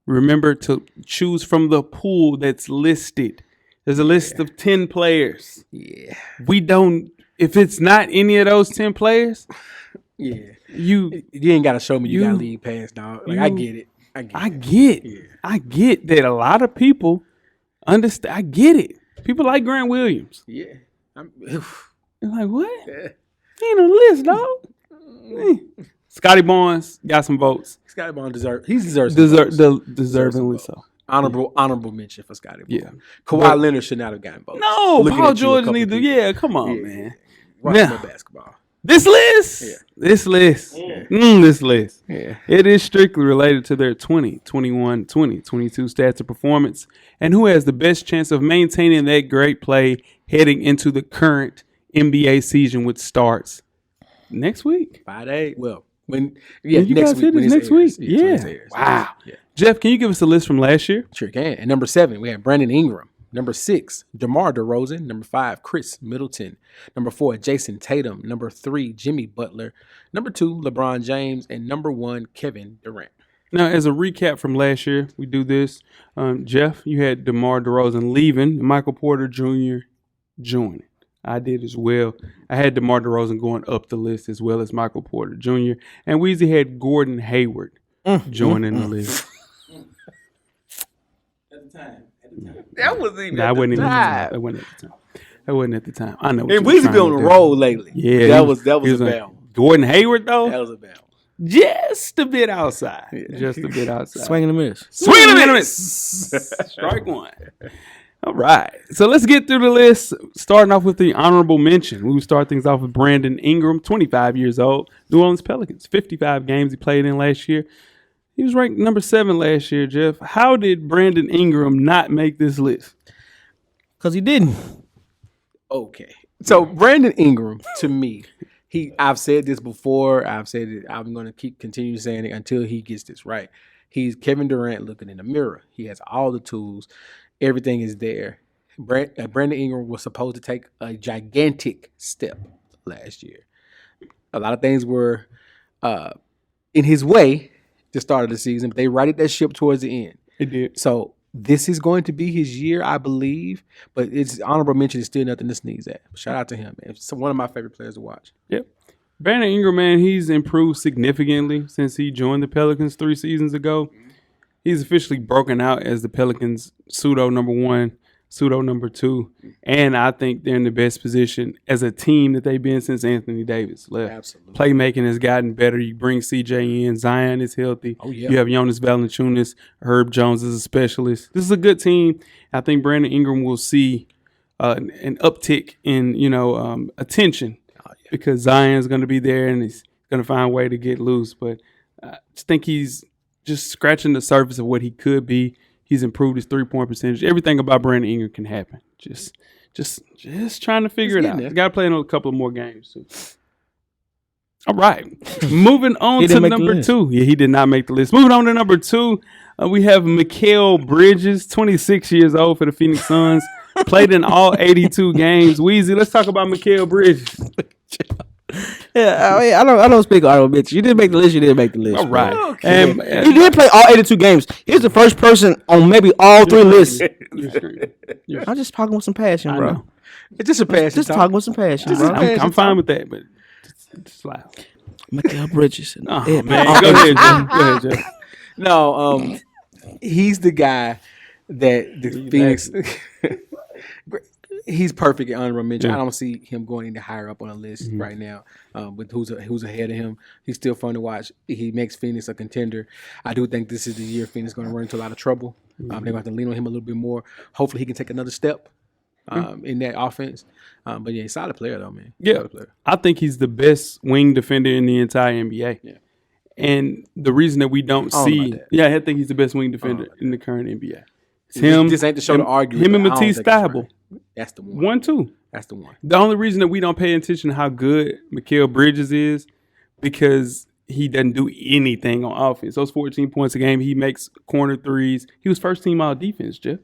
remember to choose from the pool that's listed. There's a list of 10 players. Yeah. We don't if it's not any of those 10 players, Yeah. you ain't got to show me you got league pass, dog. Like, I get it. I get that a lot of people understand. I get it. People like Grant Williams. Yeah. They're like, what? He ain't on the list, dog. Scotty Barnes got some votes. Scotty Barnes deserves Deservingly so. Honorable mention for Scotty Barnes. Yeah. Kawhi Leonard should not have gotten votes. No, Looking Paul at you, a George couple neither. people. Yeah, come on, man. Watch Now, more basketball. This list. This list. This list. Yeah. It is strictly related to their 20, 21, 20, 22 stats of performance and who has the best chance of maintaining that great play heading into the current NBA season, which starts next week. 5 days. Well, when You next guys hear week. this next week. Yeah. when Yeah. it airs. Wow. Yeah. Jeff, can you give us a list from last year? Sure can. At number 7, we have Brandon Ingram. Number 6, DeMar DeRozan. Number 5, Chris Middleton. Number 4, Jason Tatum. Number 3, Jimmy Butler. Number 2, LeBron James. And number 1, Kevin Durant. Now, as a recap from last year, we do this. Jeff, you had DeMar DeRozan leaving, and Michael Porter Jr. joining. I did as well. I had DeMar DeRozan going up the list as well as Michael Porter Jr. And Weezy had Gordon Hayward joining the list. At the time. That wasn't even That wasn't even at the time. That wasn't at the time. I know. And Weezy been on the roll lately. Yeah, that was he a like, bell. Gordon Hayward though, That was a bell. just a bit outside. Just a bit outside. Swing and a miss. Swing and a miss. Strike one. All right. So let's get through the list. Starting off with the honorable mention. We will start things off with Brandon Ingram, 25 years old, New Orleans Pelicans, 55 games he played in last year. He was ranked number 7 last year, Jeff. How did Brandon Ingram not make this list? Because he didn't. Okay. So Brandon Ingram, to me, I've said this before. I've said it. I'm going to continue saying it until he gets this right. He's Kevin Durant looking in the mirror. He has all the tools. Everything is there. Brandon Ingram was supposed to take a gigantic step last year. A lot of things were in his way the start of the season, but they righted that ship towards the end. It did. So this is going to be his year, I believe. But it's honorable mention is still nothing to sneeze at. Shout out to him, man. It's one of my favorite players to watch. Yep. Brandon Ingram, man, he's improved significantly since he joined the Pelicans 3 seasons ago. He's officially broken out as the Pelicans' pseudo number 1, pseudo number 2. And I think they're in the best position as a team that they've been since Anthony Davis left. Absolutely. Playmaking has gotten better. You bring CJ in. Zion is healthy. Oh, yeah. You have Jonas Valanciunas. Herb Jones is a specialist. This is a good team. I think Brandon Ingram will see an uptick in, attention because Zion's going to be there and he's going to find a way to get loose. But I just think he's just scratching the surface of what he could be. He's improved his 3-point percentage. Everything about Brandon Ingram can happen. Just trying to figure it out. He's got to play in a couple of more games too. All right. Moving on to number 2. Yeah, he did not make the list. Moving on to number 2, we have Mikal Bridges, 26 years old for the Phoenix Suns. Played in all 82 games. Weezy, let's talk about Mikal Bridges. Yeah, I don't speak honorable mention. You didn't make the list. You didn't make the list. All right. Okay. And He did play all 82 games. He's the first person on maybe all 3 lists. I'm just talking with some passion, I bro. know. It's just a pass. Just talking with some passion, bro. I'm fine with that, but just loud. Mikal Bridges. Oh, Yeah, man. Go ahead, Jeff. Go ahead, Jeff. No, he's the guy that the Phoenix. He's perfect at honorable mention. Yeah. I don't see him going any higher up on the list right now. With who's ahead of him, he's still fun to watch. He makes Phoenix a contender. I do think this is the year Phoenix is going to run into a lot of trouble. They're going to have to lean on him a little bit more. Hopefully, he can take another step in that offense. But yeah, he's a solid player though, man. Yeah, Solid player. I think he's the best wing defender in the entire NBA. Yeah. And the reason that we don't I don't know see, about that. I think he's the best wing defender in the current NBA. It's This- him. this ain't the show to argue, Him and but I don't Matisse think it's right. Thybulle. That's the one. 1-2. That's the one. The only reason that we don't pay attention to how good Mikal Bridges is because he doesn't do anything on offense. Those 14 points a game, he makes corner threes. He was first team all defense, Jeff.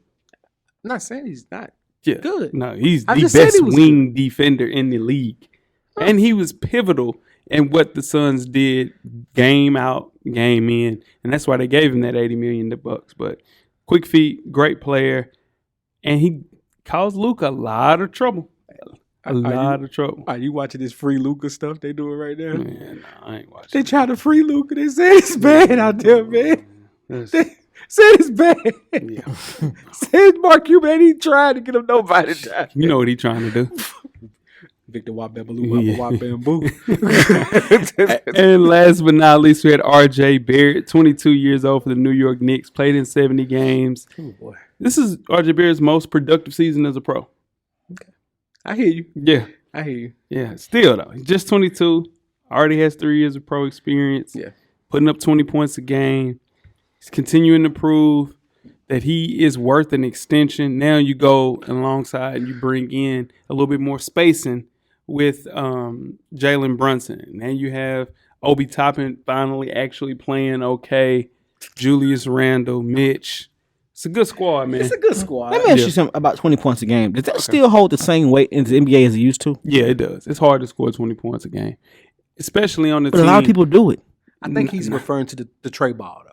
I'm not saying he's not. Yeah. Good. No, he's I the just said best he was wing defender in the league. And he was pivotal in what the Suns did game out, game in. And that's why they gave him that $80 million bucks. But quick feet, great player. And he caused Luka a lot of trouble. A lot of trouble. Are you watching this free Luca stuff they doing right now? Man, nah, I ain't watching. They trying to free Luca. They said it's bad out there, man. That's- They said it's bad. yeah. Said Mark Cuban ain't even trying to get him nobody time. You know what he trying to do. Victor Wabambaloo, Wabambaloo. And last but not least, we had R.J. Barrett, 22 years old for the New York Knicks, played in 70 games. Oh, boy. This is R.J. Barrett's most productive season as a pro. I hear you. Yeah. I hear you. Yeah. Still, though, he's just 22, already has 3 years of pro experience, Yeah. putting up 20 points a game. He's continuing to prove that he is worth an extension. Now you go alongside and you bring in a little bit more spacing with Jalen Brunson. Now you have Obi Toppin finally actually playing okay. Julius Randle, Mitch. It's a good squad, man. It's a good squad. Let me ask you something about 20 points a game. Does that still hold the same weight in the NBA as it used to? Yeah, it does. It's hard to score 20 points a game, especially on the But team. a lot of people do it. I think he's referring to the tray ball, though.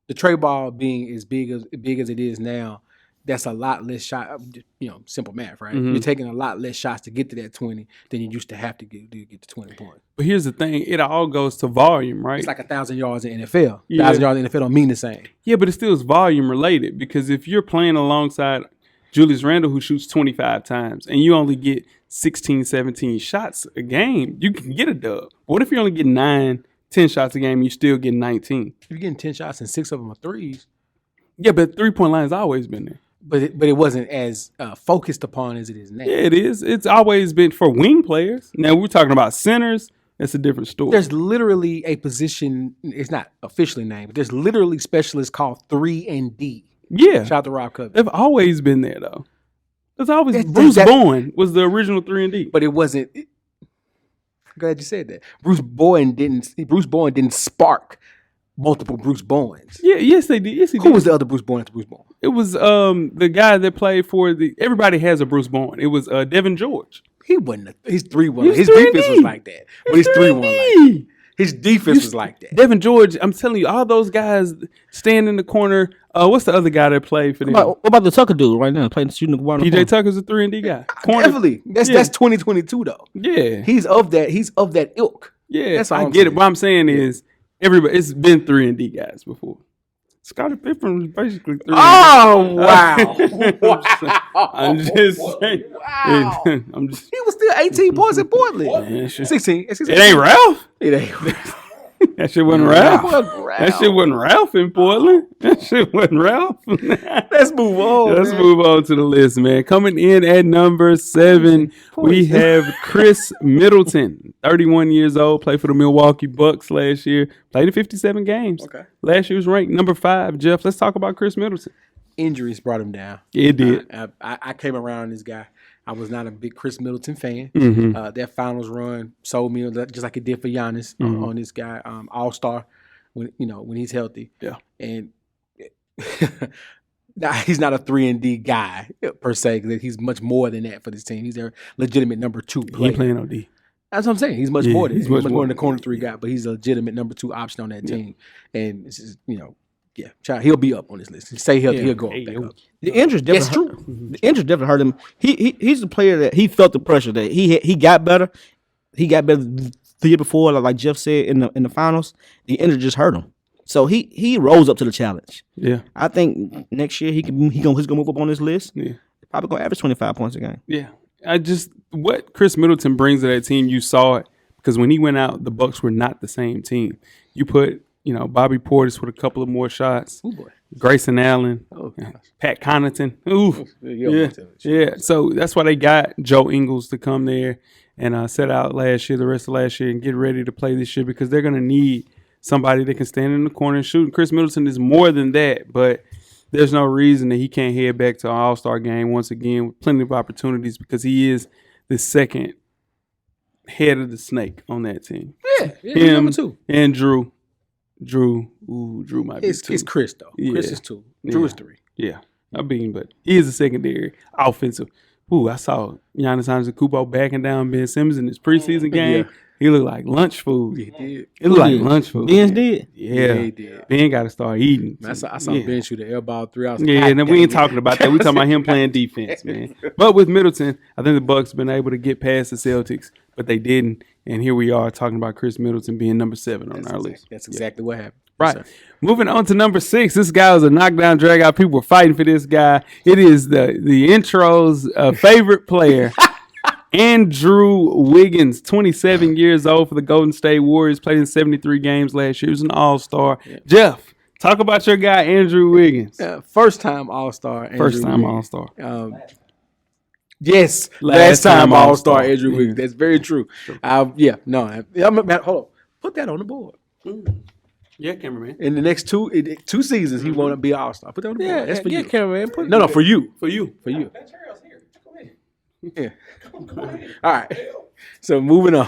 The tray ball being as big as it is now, that's a lot less shot. Simple math, right? Mhm. You're taking a lot less shots to get to that 20 than you used to have to get to 20 points. But here's the thing. It all goes to volume, right? It's like 1,000 yards in NFL. Yeah. 1,000 yards in NFL don't mean the same. Yeah, but it still is volume related because if you're playing alongside Julius Randle, who shoots 25 times, and you only get 16, 17 shots a game, you can get a dub. What if you only get 9, 10 shots a game, you still get 19? If you're getting 10 shots and 6 of them are threes, Yeah, but 3-point line has always been there. but it wasn't as focused upon as it is now. Yeah, it is. It's always been for wing players. Now, we're talking about centers. That's a different story. There's literally a position, it's not officially named, but there's literally specialists called 3 and D. Yeah. Shout out to Rob Covey. They've always been there, though. There's always That- Bruce that- Bowen was the original 3 and D. But it wasn't. Glad you said that. Bruce Bowen didn't spark multiple Bruce Bowens. Yeah, yes, they did. Yes, he Who did. was the other Bruce Bowen after Bruce Bowen? It was the guy that played for the. Everybody has a Bruce Bowen. It was Devin George. He wasn't. His 3-1. He was His 3 defense and was D. like that. But his 3-1 like that. His defense was like that. Devin George. I'm telling you, all those guys stand in the corner. What's the other guy that played for them? What about the Tucker dude right now playing shooting the ball? PJ Tucker's a 3 and D guy. Corner. Definitely. That's 2022 though. Yeah, He's of that ilk. yeah. That's all I I'm get saying. it. What I'm saying is, everybody. It's been 3 and D guys before. Scottie Pippen was basically 3. Oh wow! I'm just saying. Wow. I'm just. He was still 18 points in Portland. Man, shit. 16. It ain't Ralph. It ain't. That shit wasn't Ralph. That shit wasn't Ralph in Portland. That shit wasn't Ralph. Let's move on. Let's man. move on to the list, man. Coming in at number 7, we have Chris Middleton, 31 years old, played for the Milwaukee Bucks last year, played in 57 games. Okay. Last year was ranked number 5. Jeff, let's talk about Chris Middleton. Injuries brought him down. It did. I came around this guy. I was not a big Chris Middleton fan. Mhm. That finals run sold me just like it did for Giannis on this guy, All-Star when he's healthy. Yeah. And now he's not a 3 and D guy per se. 'Cause he's much more than that for this team. He's their legitimate number 2 He player. ain't playing OD. That's what I'm saying. He's much Yeah, more than he's he's much much more more than a than corner that. 3 guy, but he's a legitimate number 2 option on that team. And it's just, he'll be up on this list. Stay healthy, he'll go up. Back up. The injuries That's definitely the injuries definitely hurt him. He's the player that he felt the pressure that he got better. He got better the year before, like Jeff said in the finals. The injury just hurt him. So he rose up to the challenge. Yeah. I think next year he's gonna move up on this list. Yeah. Probably gonna average 25 points a game. Yeah. What Chris Middleton brings to that team, you saw it because when he went out, the Bucks were not the same team. You put, Bobby Portis with a couple of more shots. Oh boy. Grayson Allen, Oh gosh. Pat Connaughton. Ooh. Yeah. Yeah. So that's why they got Joe Ingles to come there and set out last year, the rest of last year, and get ready to play this year because they're going to need somebody that can stand in the corner and shoot. And Chris Middleton is more than that, but there's no reason that he can't head back to an All-Star game once again with plenty of opportunities because he is the second head of the snake on that team. Yeah, he's number 2. And Drew. Drew might be It's 2. Chris though. Yeah. Chris is 2. Drew is 3. Yeah, but he is a secondary offensive. I saw Giannis Antetokounmpo backing down Ben Simmons in his preseason game. He looked like lunch food. He did. It looked like lunch food. Benz did. Yeah, he did. Ben got to start eating. Man, I saw Ben shoot an air ball 3 hours. Yeah, and we ain't talking about that. We talking about him playing defense, man. But with Middleton, I think the Bucks been able to get past the Celtics, but they didn't. And here we are talking about Chris Middleton being number 7 on our list. That's exactly what happened. Right. Yes, Moving on to number 6. This guy was a knockdown, drag out. People were fighting for this guy. It is the intro's favorite player, Andrew Wiggins, 27 years old for the Golden State Warriors. Played in 73 games last year. He was an all-star. Yeah. Jeff, talk about your guy, Andrew Wiggins. First-time all-star. First-time all-star. Yes, last time All-Star Andrew Wiggins. That's very true. Hold on. Put that on the board. Yeah, cameraman. In the next two seasons, he won't be All-Star. Put that on the board. That's for you. cameraman. No, for you. For you. For you. That Terrell's here. Come in. Yeah. All right. So moving on.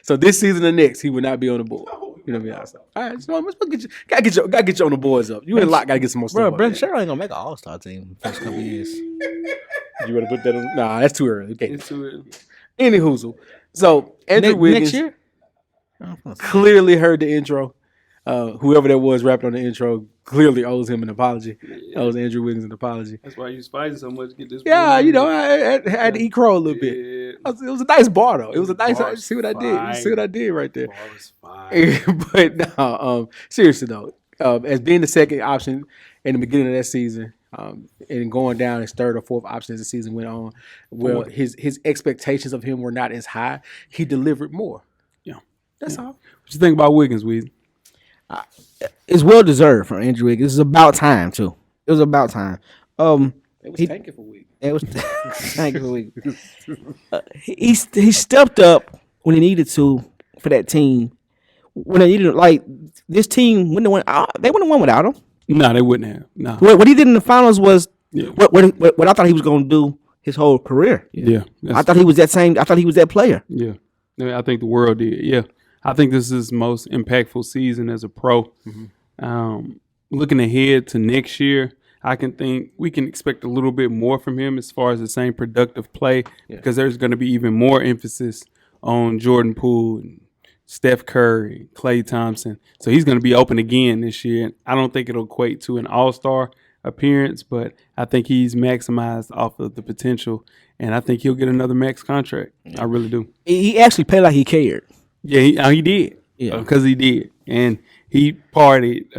So this season and next, he will not be on the board. You know what I mean? All right. So let's gotta get you on the boards up. You and Locke gotta get some more stuff. Bro, Brent Sherrill ain't gonna make an All-Star team the first couple years. You want to put that on? Nah, that's too early. Okay. It's too early. Any hoozle. So Andrew Wiggins next year? clearly heard the intro. Whoever that was rapping on the intro clearly owes him an apology. Owes Andrew Wiggins an apology. That's why you fighting so much to get this. Yeah, I had to eat crow a little bit. It was a nice bar though. It was a nice. See what I did. You see what I did right there. Bar was fine. But no, seriously though, as being the second option in the beginning of that season, and going down as third or fourth option as the season went on, well, his expectations of him were not as high. He delivered more. Yeah, that's all. What you think about Wiggins, Weezy? It's well deserved for Andrew Wiggins. It's about time too. It was about time. It was tanking for Wiggins. It was tanking for Wiggins. He stepped up when he needed to for that team. When they needed, like this team, when they wouldn't have won without him. No, they wouldn't have. No. What he did in the finals was what I thought he was going to do his whole career. Yeah, I thought he was that same. I thought he was that player. Yeah, I think the world did. Yeah, I think this is his most impactful season as a pro. Mm-hmm. Looking ahead to next year, I can think we can expect a little bit more from him as far as the same productive play because there's going to be even more emphasis on Jordan Poole and Steph Curry, Klay Thompson. So he's going to be open again this year. And I don't think it'll equate to an all-star appearance, but I think he's maximized off of the potential, and I think he'll get another max contract. I really do. He actually played like he cared. Yeah, he did. Yeah, because he did. And he partied,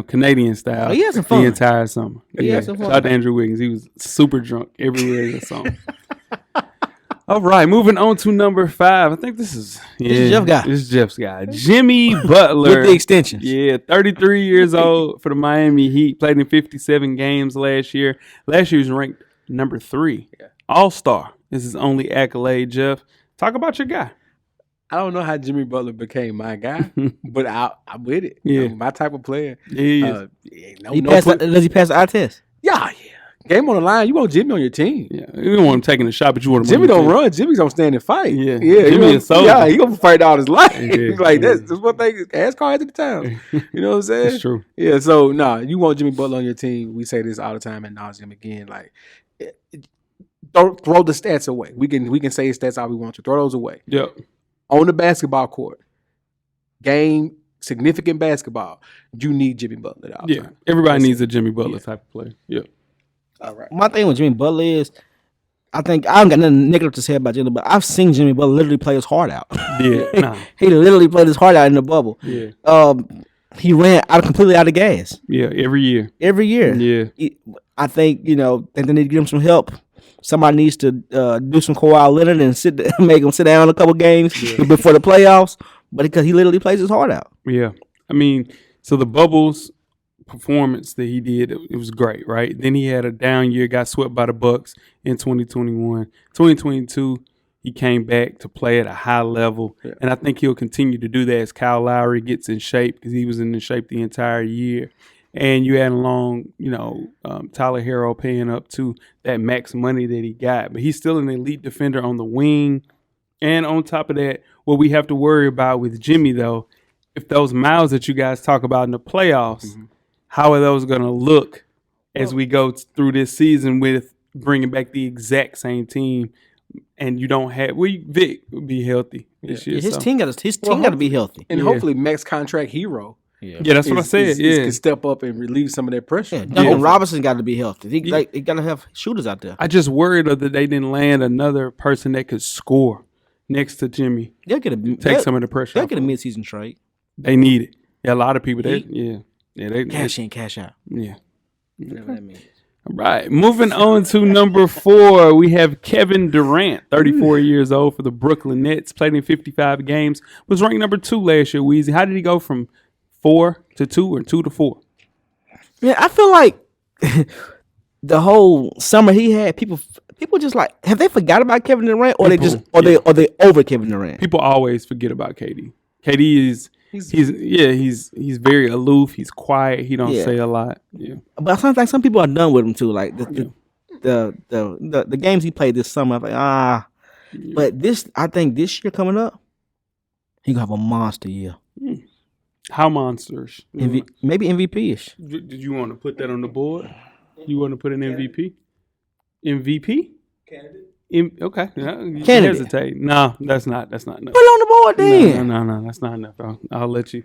Canadian style he had some fun the entire summer. He had some fun. Shout out to Andrew Wiggins. He was super drunk everywhere in the song. All right, moving on to number 5. I think this is Jeff guy. This is Jeff's guy. Jimmy Butler. With the extensions. Yeah, 33 years old for the Miami Heat. Played in 57 games last year. Last year he was ranked number 3. All-Star. This is only accolade, Jeff. Talk about your guy. I don't know how Jimmy Butler became my guy, but I'm with it. Yeah. My type of player. Yeah, Does he pass the eye test? Yeah. Game on the line. You want Jimmy on your team. Yeah, you don't want him taking a shot, but you want him. Jimmy don't run. Jimmy's gonna stand and fight. Yeah. Jimmy is soldier. Yeah, he gonna fight all his life. Yeah. Like that's one thing. Ask Carl at the time. You know what I'm saying? That's true. Yeah. So you want Jimmy Butler on your team. We say this all the time and nauseam again. Like, don't throw the stats away. We can say his stats all we want to. Throw those away. Yep. On the basketball court, significant basketball, you need Jimmy Butler. Yeah. Everybody needs a Jimmy Butler type of player. Yep. All right. My thing with Jimmy Butler is, I think I don't got nothing negative to say about Jimmy, but I've seen Jimmy Butler literally play his heart out. Yeah, nah. He literally played his heart out in the bubble. Yeah. He ran completely out of gas. Yeah, every year. Yeah. I think they need to give him some help. Somebody needs to do some Kawhi Leonard and make him sit down a couple games before the playoffs. But because he literally plays his heart out. Yeah. I mean, so the Bubbles performance that he did, it was great, right? Then he had a down year, got swept by the Bucks in 2021. 2022, he came back to play at a high level. Yeah. And I think he'll continue to do that as Kyle Lowry gets in shape because he was in shape the entire year. And you add along, Tyler Herro paying up to that max money that he got. But he's still an elite defender on the wing. And on top of that, what we have to worry about with Jimmy, though, if those miles that you guys talk about in the playoffs, how are those going to look as we go through this season with bringing back the exact same team and you don't have Vic would be healthy this year. His so. team got to be healthy. And hopefully max contract hero. Yeah, that's what I said. Can step up and relieve some of that pressure. Yeah, Duncan Robinson got to be healthy. He got to have shooters out there. I just worried that they didn't land another person that could score next to Jimmy. They'll get Take some of the pressure. They'll get a midseason trade. They need it. Yeah, a lot of people. They Cash in, cash out. Yeah. Whatever that means. All right. Moving on to number 4, we have Kevin Durant, 34 years old for the Brooklyn Nets, played in 55 games, was ranked number 2 last year. Weezy, how did he go from 4 to 2 or 2 to 4? Yeah, I feel like the whole summer he had, people just like, have they forgot about Kevin Durant, or they over Kevin Durant? People always forget about KD. KD is he's very aloof. He's quiet. He don't say a lot. Yeah, but I think some people are done with him too. Like the games he played this summer, I'm like But I think this year coming up, he gonna have a monster year. How monsters? Maybe MVP-ish. Did you want to put that on the board? You want to put an MVP? MVP? Candidate. Okay. You Candidate. hesitate. No, that's not enough. Put it on the board then. No, that's not enough. I'll let you.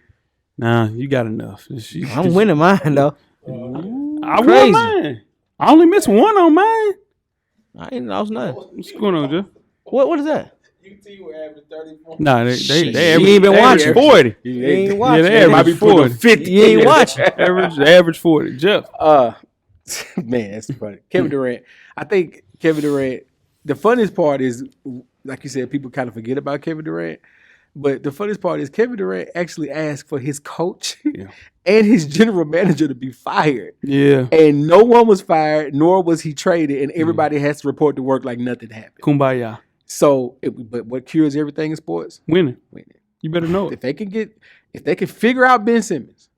Nah, you got enough. I'm winning mine though. I won mine. I only missed one on mine. I ain't lost nothing. What's going on, Jeff? What is that? UT will average 34. Nah, they ain't been watching. 40. You ain't watching. Yeah, they average 40. 50. You ain't watching. Average 40. Jeff. Man, that's funny. Kevin Durant. I think Kevin Durant. The funniest part is, like you said, people kind of forget about Kevin Durant. But the funniest part is Kevin Durant actually asked for his coach and his general manager to be fired. Yeah. And no one was fired, nor was he traded, and everybody has to report to work like nothing happened. Kumbaya. So, but what cures everything in sports? Winning. You better know it. If they can figure out Ben Simmons,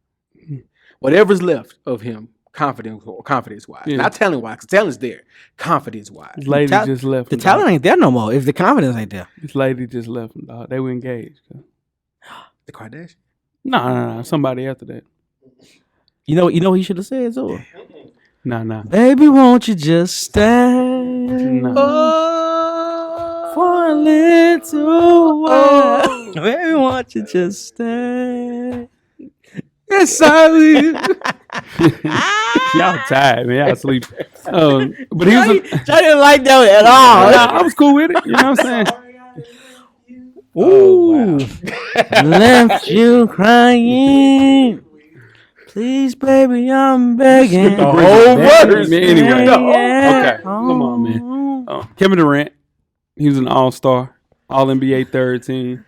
whatever's left of him, confidence-wise. Yeah. Not talent-wise, because talent's there. Confidence-wise. This lady just left. The talent ain't there no more if the confidence ain't there. This lady just left him, dog. They were engaged. The Kardashian? No. Somebody after that. You know what he should have said so. Nah. Baby, won't you just stay for a little while? Baby, won't you just stay? Yes, I will. Y'all tired, man. Y'all sleep. But he was. I didn't like that at all. I was cool with it. You know what I'm saying? Ooh, left you crying. Please, baby, I'm begging. The whole verse. Anyway. Yeah. Okay. Come on, man. Kevin Durant. He was an all-star, all-NBA third team.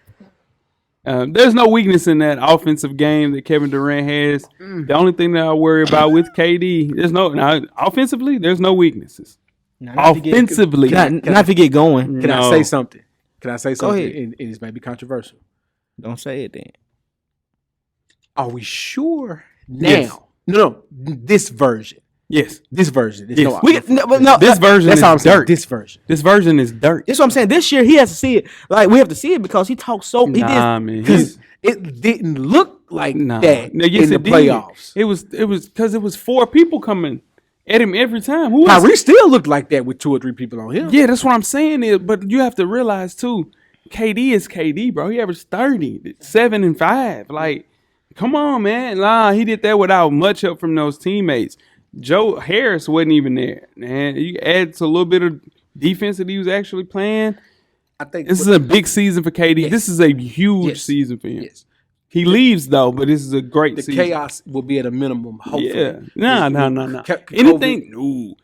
There's no weakness in that offensive game that Kevin Durant has. The only thing that I worry about with KD, offensively, there's no weaknesses. Offensively. Not if you get going. Can I say something? Go ahead. And it may be controversial. Don't say it then. Are we sure now? Yes. No, this version. Yes. This version. Yes. This version that's is how I'm saying. dirt. This version. This version is dirt. That's what I'm saying. This year he has to see it. Like we have to see it because he talks so. Man. Because it didn't look like that Yes, in the it did. playoffs. It was because it was 4 people coming at him every time. Who Kyrie still looked like that with 2 or 3 people on him. Yeah, that's what I'm saying. But you have to realize too, KD is KD, bro. He averaged 30, 7 and 5. Like, come on, man. Nah, he did that without much help from those teammates. Joe Harris wasn't even there, man. You add to a little bit of defense that he was actually playing. I think this is a big season for KD. Yes. This is a huge season for him. Yes. He leaves though, but this is a great season. The chaos will be at a minimum. Hopefully. Yeah. No. Anything.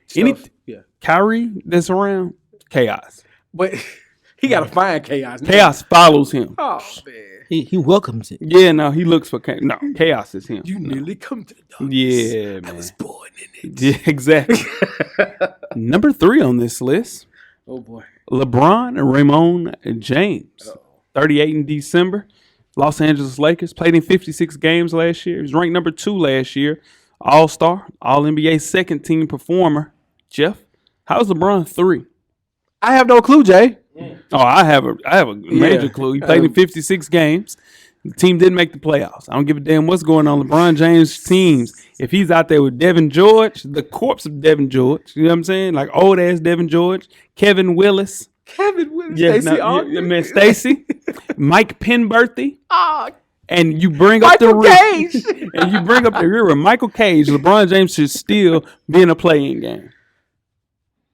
Kyrie that's around, chaos. But he got to find chaos. Chaos follows him. Oh, man. He welcomes it. Yeah, no, he looks for chaos. No, chaos is him. You nearly come to the darkness. Yeah, man. I was born in it. Yeah, exactly. Number 3 on this list. Oh, boy. LeBron Raymond James. 38 in December. Los Angeles Lakers. Played in 56 games last year. He was ranked number 2 last year. All-Star. All-NBA second-team performer. Jeff, how's LeBron 3? I have no clue, Jay. Oh, I have a major clue. He played in 56 games. The team didn't make the playoffs. I don't give a damn what's going on. LeBron James' teams, if he's out there with Devin George, the corpse of Devin George, you know what I'm saying? Like old-ass Devin George, Kevin Willis, Kevin Williams, Yeah, Stacey Augmon. man, Stacy, Mike Penberthy, Ah, and you bring up Michael the Cage. and you bring up the rear with Michael Cage. LeBron James should still be in a play-in game.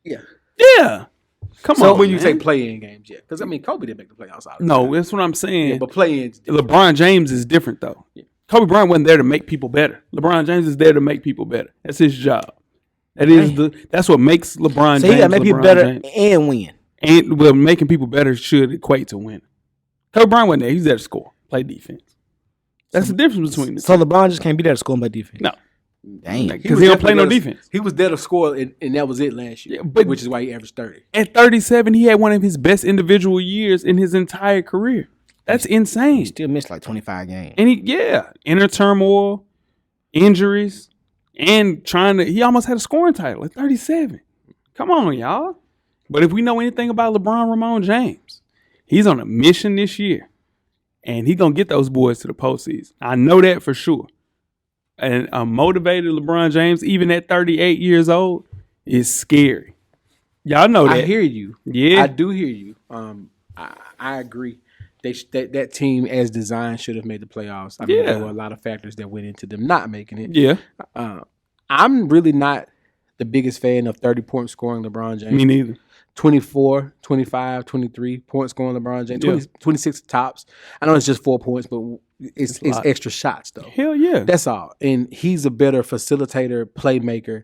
Yeah. Yeah, come So on. when you man. say play-in games, yeah, because I mean Kobe didn't make the playoffs. Out of no, time. that's what I'm saying. Yeah, but play-ins. LeBron James is different though. Kobe Bryant wasn't there to make people better. LeBron James is there to make people better. That's his job. That's what makes LeBron So James. he got to make people LeBron better James. and win. And well, making people better should equate to winning. Kobe Bryant wasn't there. He's there to score, play defense. That's the difference between the two. So LeBron just can't be there to score and play defense. No, Dang. because he don't play no defense. He was there to score, and that was it last year. Yeah, but- which is why he averaged 30. At 37, he had one of his best individual years in his entire career. That's insane. He still missed like 25 games. And inner turmoil, injuries, and he almost had a scoring title at 37. Come on, y'all. But if we know anything about LeBron Ramon James, he's on a mission this year. And he's going to get those boys to the postseason. I know that for sure. And a motivated LeBron James, even at 38 years old, is scary. Y'all know that. I hear you. Yeah. I do hear you. I agree. That team, as designed, should have made the playoffs. I mean, there were a lot of factors that went into them not making it. Yeah. I'm really not the biggest fan of 30-point scoring LeBron James. Me neither. 24, 25, 23 points scoring LeBron James. 20, 26 tops. I know it's just 4 points, but it's extra shots, though. Hell yeah. That's all. And he's a better facilitator, playmaker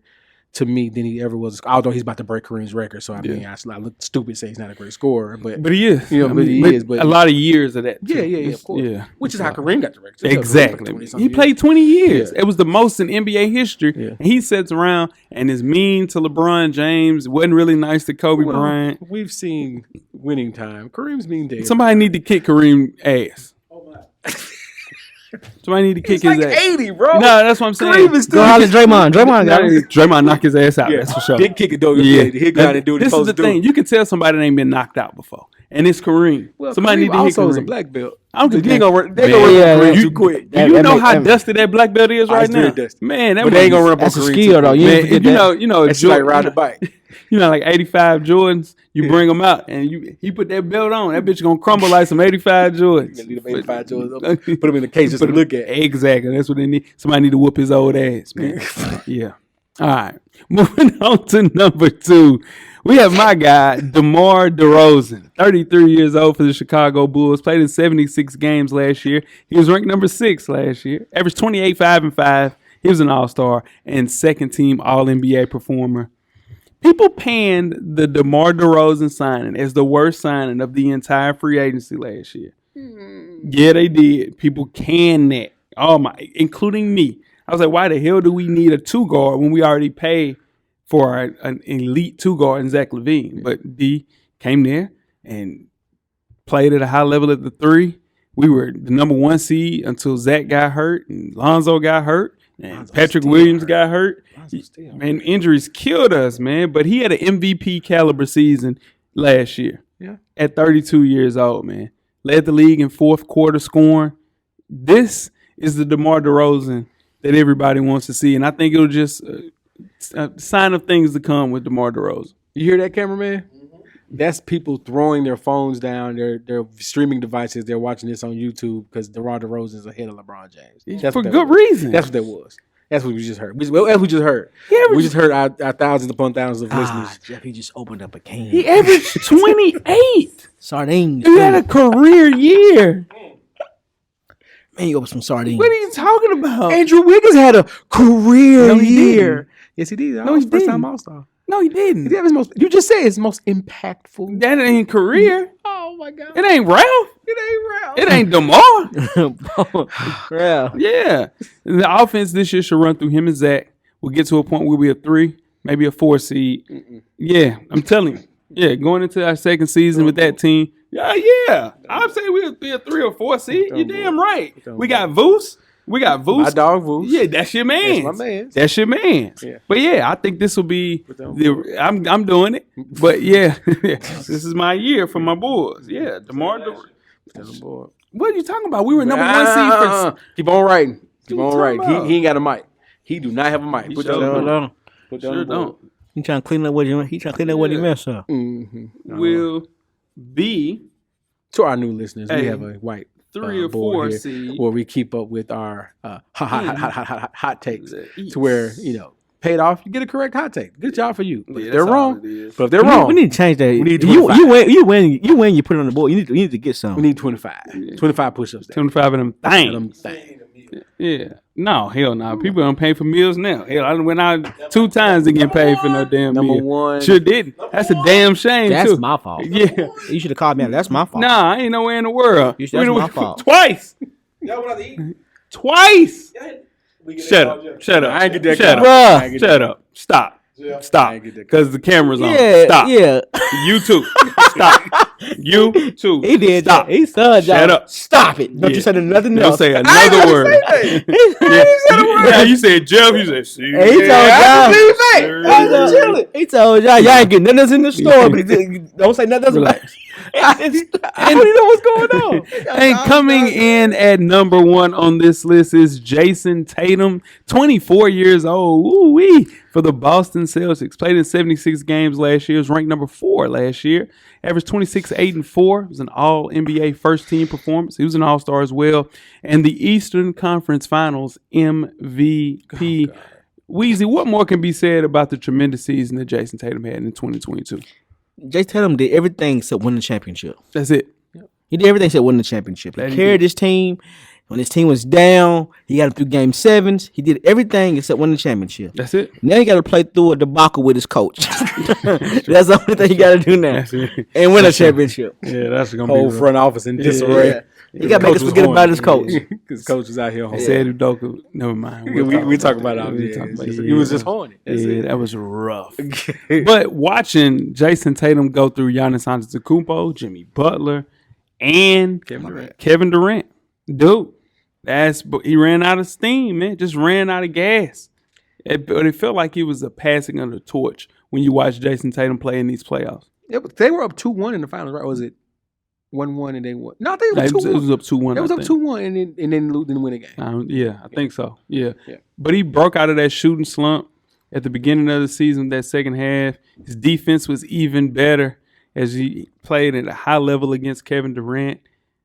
to me than he ever was. Although he's about to break Kareem's record. So, I mean, I look stupid saying he's not a great scorer. But he is. You know, but he is. But a lot of years of that. Too. Yeah, of course. Yeah. Which is how Kareem got the record. Exactly. He played 20 years. Yeah. It was the most in NBA history. Yeah. And he sits around and is mean to LeBron James. Wasn't really nice to Kobe Bryant. We've seen winning time. Kareem's mean to Somebody need to kick Kareem ass. Somebody need to kick He's his like ass. 80, bro. No, that's what I'm saying. Kareem is still Go holler at Draymond. Draymond got him. Draymond knock his ass out. That's for sure. Did kick it though. Yeah. He'll go out and do what he's This is supposed the to do. thing. You can tell somebody that ain't been knocked out before. And it's Kareem. Well, Somebody need to hit also is a Kareem. black belt. I don't They think ain't gonna run. They Man. gonna run Yeah, Kareem you- too quick. Do you know how that- dusty that black belt is right it's very now? dusty. Man, that But they ain't gonna run up on That's a Kareem skill, too though. quick. You ain't Man, forget you know, It's like riding a bike. You know, like 85 Jordans, you bring them out and he put that belt on. That bitch gonna crumble like some 85 Jordans. Leave them 85 Jordans up, put them in the case just to look at. Exactly. That's what they need. Somebody need to whoop his old ass, man. Yeah. All right. Moving on to number 2. We have my guy, DeMar DeRozan, 33 years old for the Chicago Bulls. Played in 76 games last year. He was ranked number 6 last year. Averaged 28, 5, and 5. He was an all-star and second-team All-NBA performer. People panned the DeMar DeRozan signing as the worst signing of the entire free agency last year. Yeah, they did. People canned that. Oh my, including me. I was like, why the hell do we need a 2-guard when we already pay for an elite 2-guard in Zach LaVine? But D came there and played at a high level at the 3. We were the number 1 seed until Zach got hurt and Lonzo got hurt. And Patrick Williams got hurt. Man, injuries killed us, man. But he had an MVP caliber season last year. Yeah. At 32 years old, man. Led the league in fourth quarter scoring. This is the DeMar DeRozan that everybody wants to see. And I think it'll just a sign of things to come with DeMar DeRozan. You hear that, cameraman? That's people throwing their phones down, their streaming devices. They're watching this on YouTube because DeMar DeRozan is ahead of LeBron James. That's For what that good was. reason. That's what that was. That's what we just heard. We just heard. We just heard our thousands upon thousands of listeners. Jeff, he just opened up a can. He averaged 28. Sardines. He had a career year. Man, you opened some sardines. What are you talking about? Andrew Wiggins had a career No, he year. didn't. Yes, he did. No, he First time didn't. All-Star. No, he didn't. He did have his most. You just said his most impactful. That ain't career. Oh my God! It ain't Ralph. It ain't Ralph. It ain't DeMar. Yeah. Yeah. The offense this year should run through him and Zach. We'll get to a point where we're a 3, maybe a 4 seed. Yeah, I'm telling you. Yeah, going into our second season with that team. Yeah. I'd say we'll be a 3 or 4 seed. You're damn right. We got Voos. My dog Voos. Yeah, that's your man. That's my man. That's your man. Yeah. But yeah, I think this will be. I'm doing it. But yeah, this is my year for my Bulls. Yeah, DeMar. What are you talking about? We were number 1 seed. Keep on writing. Keep What on you writing. talking about? He ain't got a mic. He do not have a mic. Put that sure on the don't. board. Put that on Sure the board. don't. He trying to clean up what he messed up. Mhm. Will B, To our new listeners, we Hey, have a white 3 or board 4 here seed. where we keep up with our hot takes to where, paid off, you get a correct hot take. Good job for you. But if Yeah, they're that's all wrong, it is. but if they're We wrong, need to change that. We need you 25. win. You put it on the board. You need to get some. we need 25. 25 push-ups. There. 25 of them Them things. things. Yeah. No, hell no. People don't pay for meals now. Hell, I went out 2 times to get paid for no damn Number meal. one. Sure didn't. That's a damn shame, That's too. my fault. Yeah. You should have called me out. That's my fault. Nah, I ain't nowhere in the world. That's my fault. Twice. Y'all went out to eat? Twice. We get Shut that up. call, Jeff. Shut up. I ain't get that Shut call. up. I ain't get Shut that up. Stop. Yeah. Stop. I ain't get that Because the camera's on. Yeah, Stop. yeah. You too. Stop. You too. He did. Stop. He said, Shut up. Stop it. Don't Yeah. you say nothing Don't else. say another word. Yeah, you said Jeff. You said see. He told y'all. He told y'all ain't getting nothing else in the store, but don't say nothing else about it. I don't even know what's going on. And coming in at number 1 on this list is Jason Tatum, 24 years old. Ooh-wee, for the Boston Celtics. Played in 76 games last year. Was ranked number 4 last year. Averaged 26, 8, and 4. It was an all-NBA first-team performance. He was an all-star as well. And the Eastern Conference Finals MVP. Weezy, what more can be said about the tremendous season that Jason Tatum had in 2022? Jason Tatum did everything except win the championship. That's it. He did everything except win the championship. He That he carried did. his team. When his team was down, he got him through game 7s. He did everything except win the championship. That's it. Now he got to play through a debacle with his coach. That's the only thing he got to do now. That's it. And win a championship. Yeah, that's going to Whole be front office in disarray. He got to make us forget about his coach. Because coach was out here horny. Said Udoka. Never mind. We talk about it. We'll talk about it. He was just horny. That's Yeah, it. that was rough. But watching Jason Tatum go through Giannis Antetokounmpo, Jimmy Butler, and Kevin Durant, dude, he ran out of steam, man. Just ran out of gas. But it felt like he was a passing of the torch when you watch Jason Tatum play in these playoffs. Yeah, but they were up 2-1 in the finals, right? Or was it 1-1 and they won? No, I think it was 2-1. It was up 2-1. It was up 2-1 and then didn't win a game. Yeah, I think so. Yeah. Yeah. But he broke out of that shooting slump at the beginning of the season, that second half. His defense was even better as he played at a high level against Kevin Durant.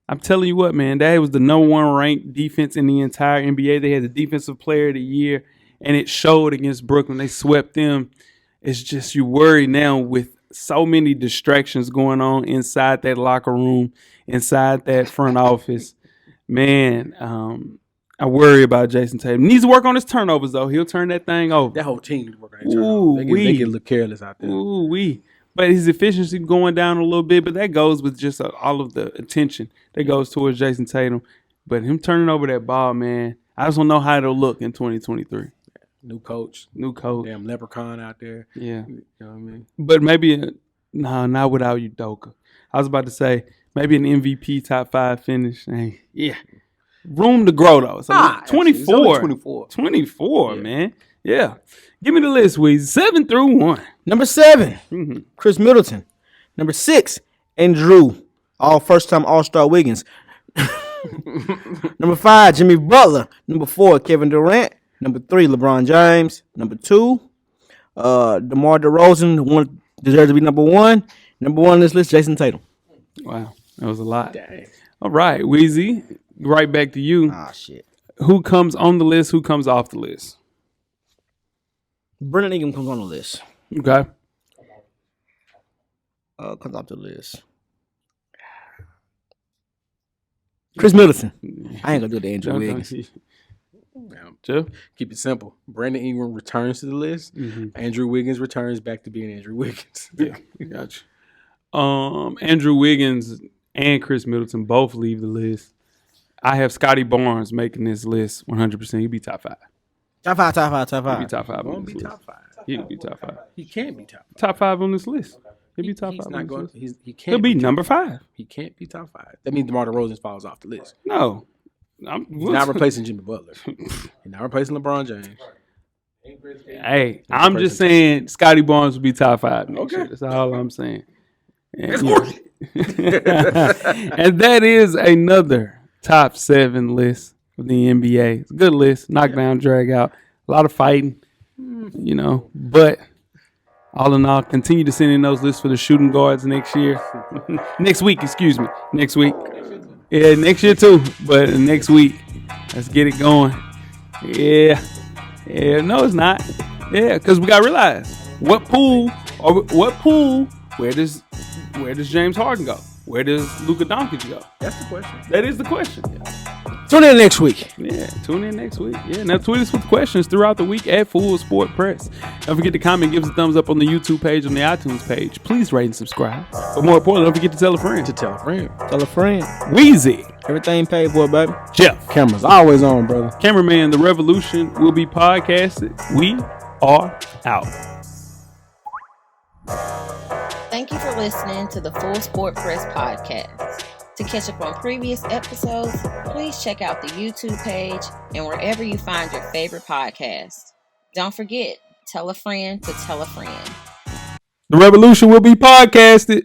I'm telling you what, man, that was the number 1 ranked defense in the entire NBA. They had the Defensive Player of the Year, and it showed against Brooklyn. They swept them. It's just you worry now with so many distractions going on inside that locker room, inside that front office. Man, I worry about Jason Tatum. Needs to work on his turnovers, though. He'll turn that thing over. That whole team is working on each other. They get a little careless out there. Ooh-wee. But his efficiency going down a little bit, but that goes with just all of the attention that goes towards Jason Tatum. But him turning over that ball, man, I just don't know how it'll look in 2023. New coach. Damn leprechaun out there. Yeah. You know what I mean? But maybe, not without Udoka. I was about to say, maybe an MVP top 5 finish. Hey, yeah. Room to grow, though. So 24. 24, Yeah. man. Yeah. Give me the list, Weezy. 7 through 1. Number 7, Mhm. Chris Middleton. Number 6, Andrew. All first-time All-Star Wiggins. Number 5, Jimmy Butler. Number 4, Kevin Durant. Number 3, LeBron James. Number 2, DeMar DeRozan. Deserves to be number 1. Number 1 on this list, Jason Tatum. Wow. That was a lot. Dang. All right, Weezy. Right back to you. Ah, shit. Who comes on the list? Who comes off the list? Brandon Ingram comes on the list. Okay. Comes off the list. Chris Middleton. I ain't gonna do the Andrew Wiggins. Jeff? Keep it simple. Brandon Ingram returns to the list. Andrew Wiggins returns back to being Andrew Wiggins. Yeah, gotcha. Andrew Wiggins and Chris Middleton both leave the list. I have Scotty Barnes making this list 100%. He'd be top 5. Top 5. He'd be top 5 on Won't this be list. top 5. He'd be top 5. He can't be top 5. Top 5 on this list. He'd be top 5 He's on not this going. list. He can't. He'll be top number 5. 5. He can't be top 5. That means DeMar DeRozan falls off the list. No. He's not replacing Jimmy Butler. He's not replacing LeBron James. Hey, I'm just saying Scotty Barnes will be top 5 next year. That's all I'm saying. And, and that is another top 7 list of the NBA. It's a good list. Knockdown, drag out. A lot of fighting, but all in all, continue to send in those lists for the shooting guards next year. Next week, excuse me. Next week. Yeah, next year too, but next week. Let's get it going. Yeah. Yeah, no, it's not. Yeah, because we got to realize where does James Harden go? Where does Luka Doncic go? That's the question. That is the question. Tune in next week. Yeah, tune in next week. Yeah, now tweet us with questions throughout the week at Full Sport Press. Don't forget to comment, give us a thumbs up on the YouTube page, on the iTunes page. Please rate and subscribe. But more importantly, don't forget to tell a friend. Tell a friend. Tell a friend. Weezy. Everything paid for, baby. Jeff. Camera's always on, brother. Cameraman, the revolution will be podcasted. We are out. Thank you for listening to the Full Sport Press podcast. To catch up on previous episodes, please check out the YouTube page and wherever you find your favorite podcast. Don't forget, tell a friend to tell a friend. The revolution will be podcasted.